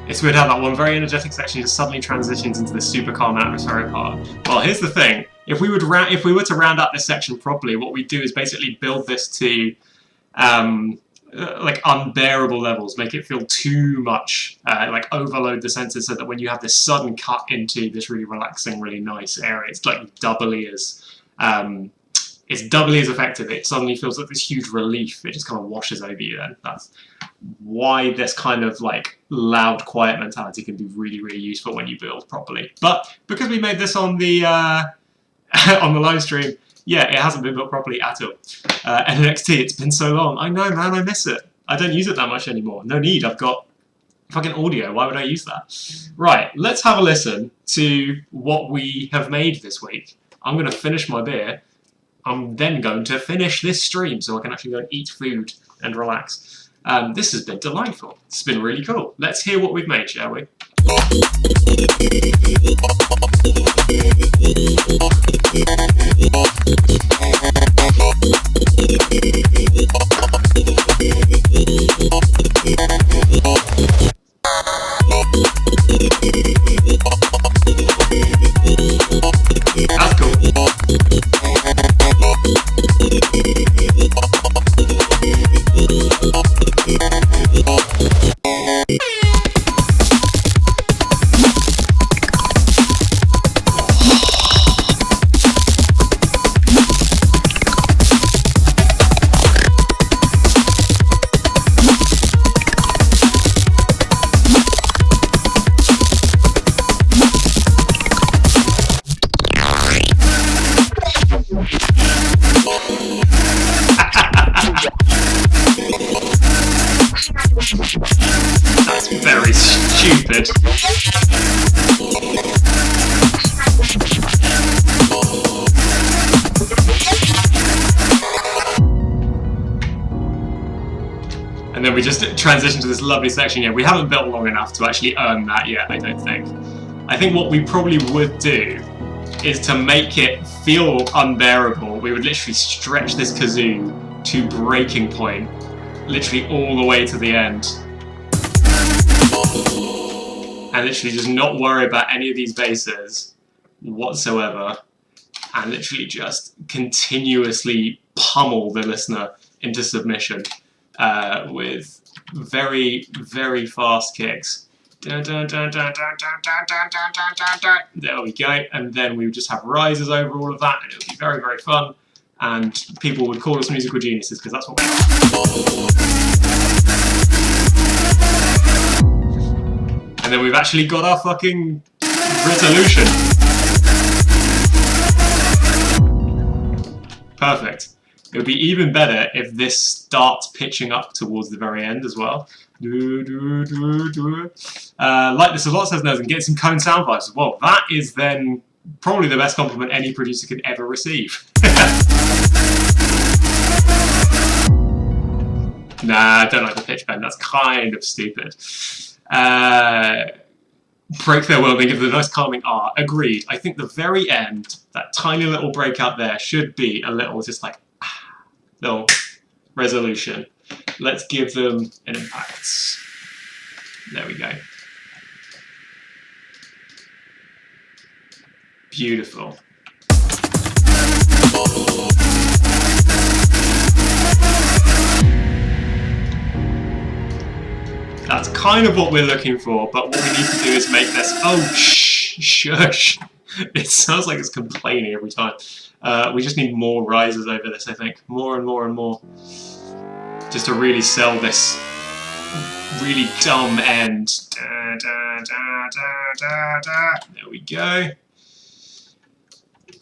It's weird how that one very energetic section just suddenly transitions into the super calm atmospheric part. Well, here's the thing. If we were to round up this section properly, what we do is basically build this to like unbearable levels, make it feel too much, like overload the senses so that when you have this sudden cut into this really relaxing, really nice area, it's like doubly as effective. It suddenly feels like this huge relief. It just kind of washes over you then. That's why this kind of like loud, quiet mentality can be really, really useful when you build properly. But because we made this on the on the live stream, yeah, it hasn't been built properly at all. NXT, it's been so long. I know, man, I miss it. I don't use it that much anymore. No need, I've got fucking audio. Why would I use that? Right, let's have a listen to what we have made this week. I'm going to finish my beer. I'm then going to finish this stream so I can actually go and eat food and relax. This has been delightful. It's been really cool. Let's hear what we've made, shall we? That's cool. That's very stupid. And then we just transition to this lovely section here. We haven't built long enough to actually earn that yet, I don't think. I think what we probably would do is to make it feel unbearable. We would literally stretch this kazoo to breaking point, literally all the way to the end. And literally just not worry about any of these basses whatsoever. And literally just continuously pummel the listener into submission with very, very fast kicks. There we go. And then we would just have rises over all of that, and it would be very, very fun. And people would call us musical geniuses because that's what we are. And then we've actually got our fucking resolution. Perfect. It would be even better if this starts pitching up towards the very end as well. Like this a lot, says Nez, and get some cone sound vibes as well. That is then probably the best compliment any producer could ever receive. Nah, I don't like the pitch bend. That's kind of stupid. Break their world and give them a nice calming R. Agreed. I think the very end, that tiny little breakout there, should be a little just like little resolution. Let's give them an impact. There we go. Beautiful. That's kind of what we're looking for, but what we need to do is make this... Oh, shush. It sounds like it's complaining every time. We just need more rises over this, I think. More and more and more. Just to really sell this really dumb end. There we go.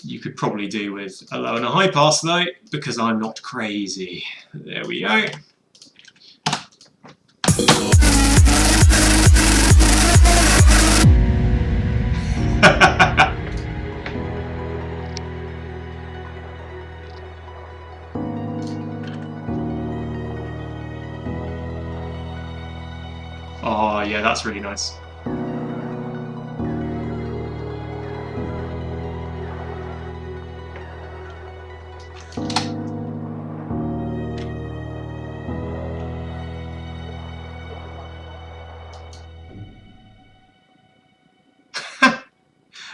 You could probably do with a low and a high pass though, because I'm not crazy. There we go. Oh yeah, that's really nice.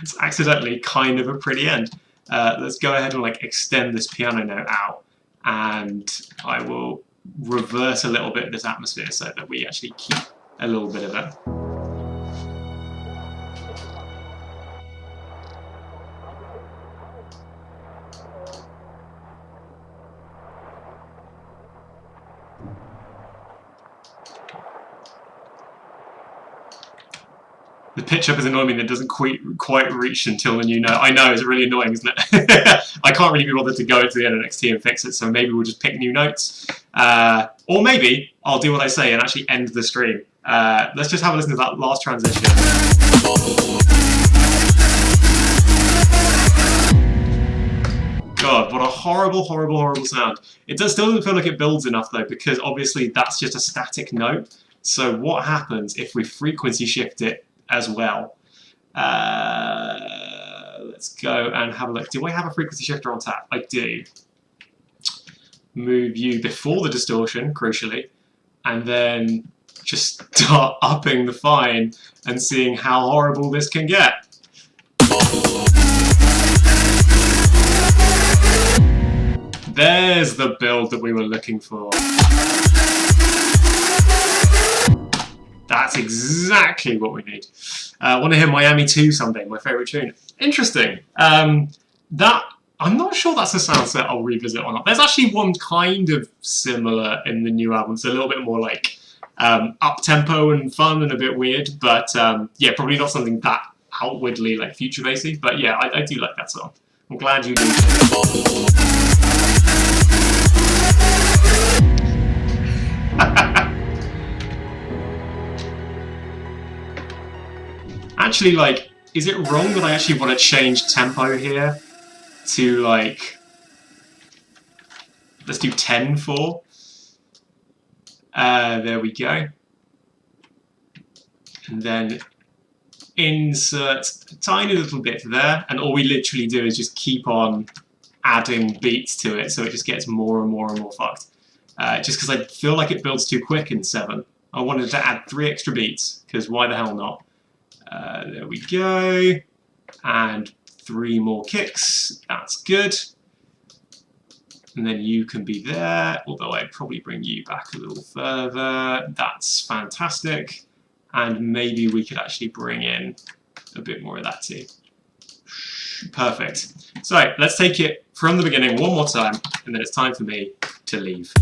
It's accidentally kind of a pretty end. Let's go ahead and like extend this piano note out, and I will reverse a little bit of this atmosphere so that we actually keep a little bit of it. The pitch up is annoying me that doesn't quite reach until the new note. I know, it's really annoying, isn't it? I can't really be bothered to go into the NXT and fix it, so maybe we'll just pick new notes. Or maybe I'll do what I say and actually end the stream. Let's just have a listen to that last transition. God, what a horrible, horrible, horrible sound. It still doesn't feel like it builds enough though, because obviously that's just a static note. So what happens if we frequency shift it as well? Let's go and have a look. Do I have a frequency shifter on tap? I do. Move you before the distortion, crucially, and then just start upping the fine and seeing how horrible this can get. There's the build that we were looking for. That's exactly what we need. I want to hear Miami 2 someday, my favourite tune. Interesting. That I'm not sure that's a sound set I'll revisit or not. There's actually one kind of similar in the new album. It's a little bit more like up-tempo and fun and a bit weird, but yeah, probably not something that outwardly like future-basy. But yeah, I do like that song. I'm glad you do. Actually, like, is it wrong that I actually want to change tempo here to, like, let's do 10-4. There we go. And then insert a tiny little bit there, and all we literally do is just keep on adding beats to it, so it just gets more and more and more fucked. Just because I feel like it builds too quick in 7. I wanted to add 3 extra beats, because why the hell not? There we go. And 3 more kicks. That's good. And then you can be there, although I'd probably bring you back a little further. That's fantastic. And maybe we could actually bring in a bit more of that too. Perfect. So let's take it from the beginning one more time, and then it's time for me to leave.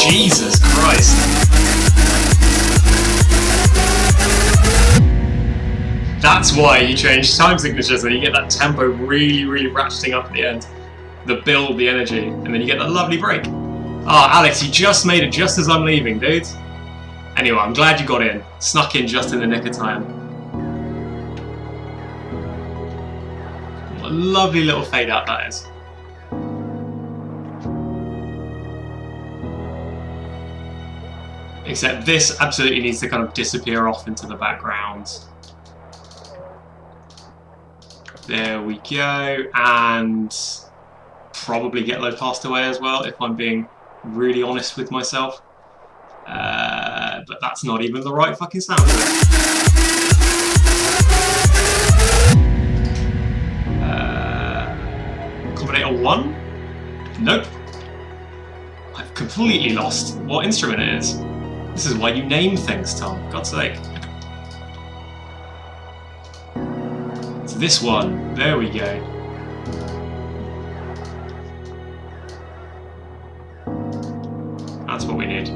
Jesus Christ. That's why you change time signatures, and you get that tempo really, really ratcheting up at the end. The build, the energy, and then you get that lovely break. Ah, Alex, you just made it just as I'm leaving, dude. Anyway, I'm glad you got in. Snuck in just in the nick of time. What a lovely little fade out that is. Except this absolutely needs to kind of disappear off into the background. There we go, and probably get low passed away as well, if I'm being really honest with myself. But that's not even the right fucking sound of it. Combinator 1? Nope. I've completely lost what instrument it is. This is why you name things, Tom. God's sake. It's this one. There we go. That's what we need.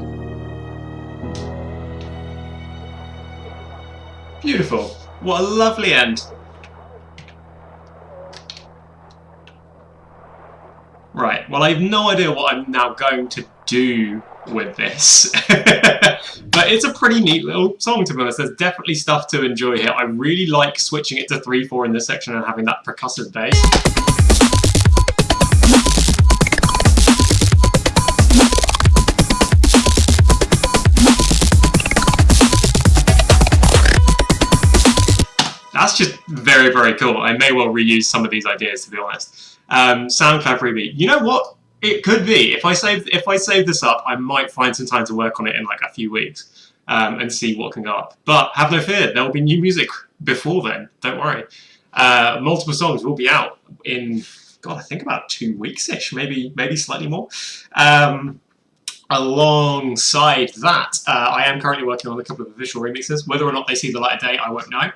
Beautiful. What a lovely end. Right, well, I have no idea what I'm now going to do with this. But it's a pretty neat little song, to be honest. There's definitely stuff to enjoy here. I really like switching it to 3/4 in this section and having that percussive bass. That's just very, very cool. I may well reuse some of these ideas, to be honest. SoundCloud freebie. You know what? It could be. If I save this up, I might find some time to work on it in like a few weeks and see what can go up. But have no fear, there will be new music before then. Don't worry. Multiple songs will be out in, God, I think about 2 weeks-ish, maybe slightly more. Alongside that, I am currently working on a couple of official remixes. Whether or not they see the light of day, I won't know.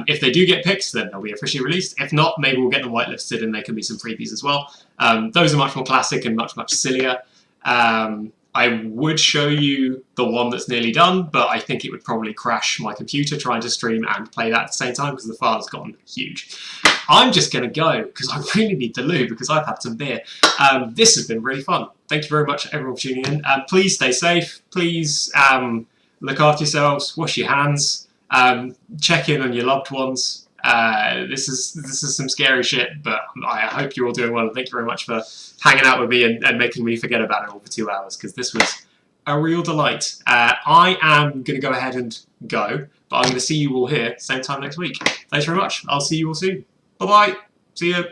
If they do get picked, then they'll be officially released. If not, maybe we'll get them whitelisted and there can be some freebies as well. Those are much more classic and much, much sillier. I would show you the one that's nearly done, but I think it would probably crash my computer trying to stream and play that at the same time because the file's gotten huge. I'm just going to go because I really need the loo because I've had some beer. This has been really fun. Thank you very much everyone for tuning in. Please stay safe. Please look after yourselves. Wash your hands. Check in on your loved ones. This is some scary shit, but I hope you're all doing well. And thank you very much for hanging out with me and making me forget about it all for 2 hours because this was a real delight. I am going to go ahead and go, but I'm going to see you all here same time next week. Thanks very much. I'll see you all soon. Bye-bye. See ya.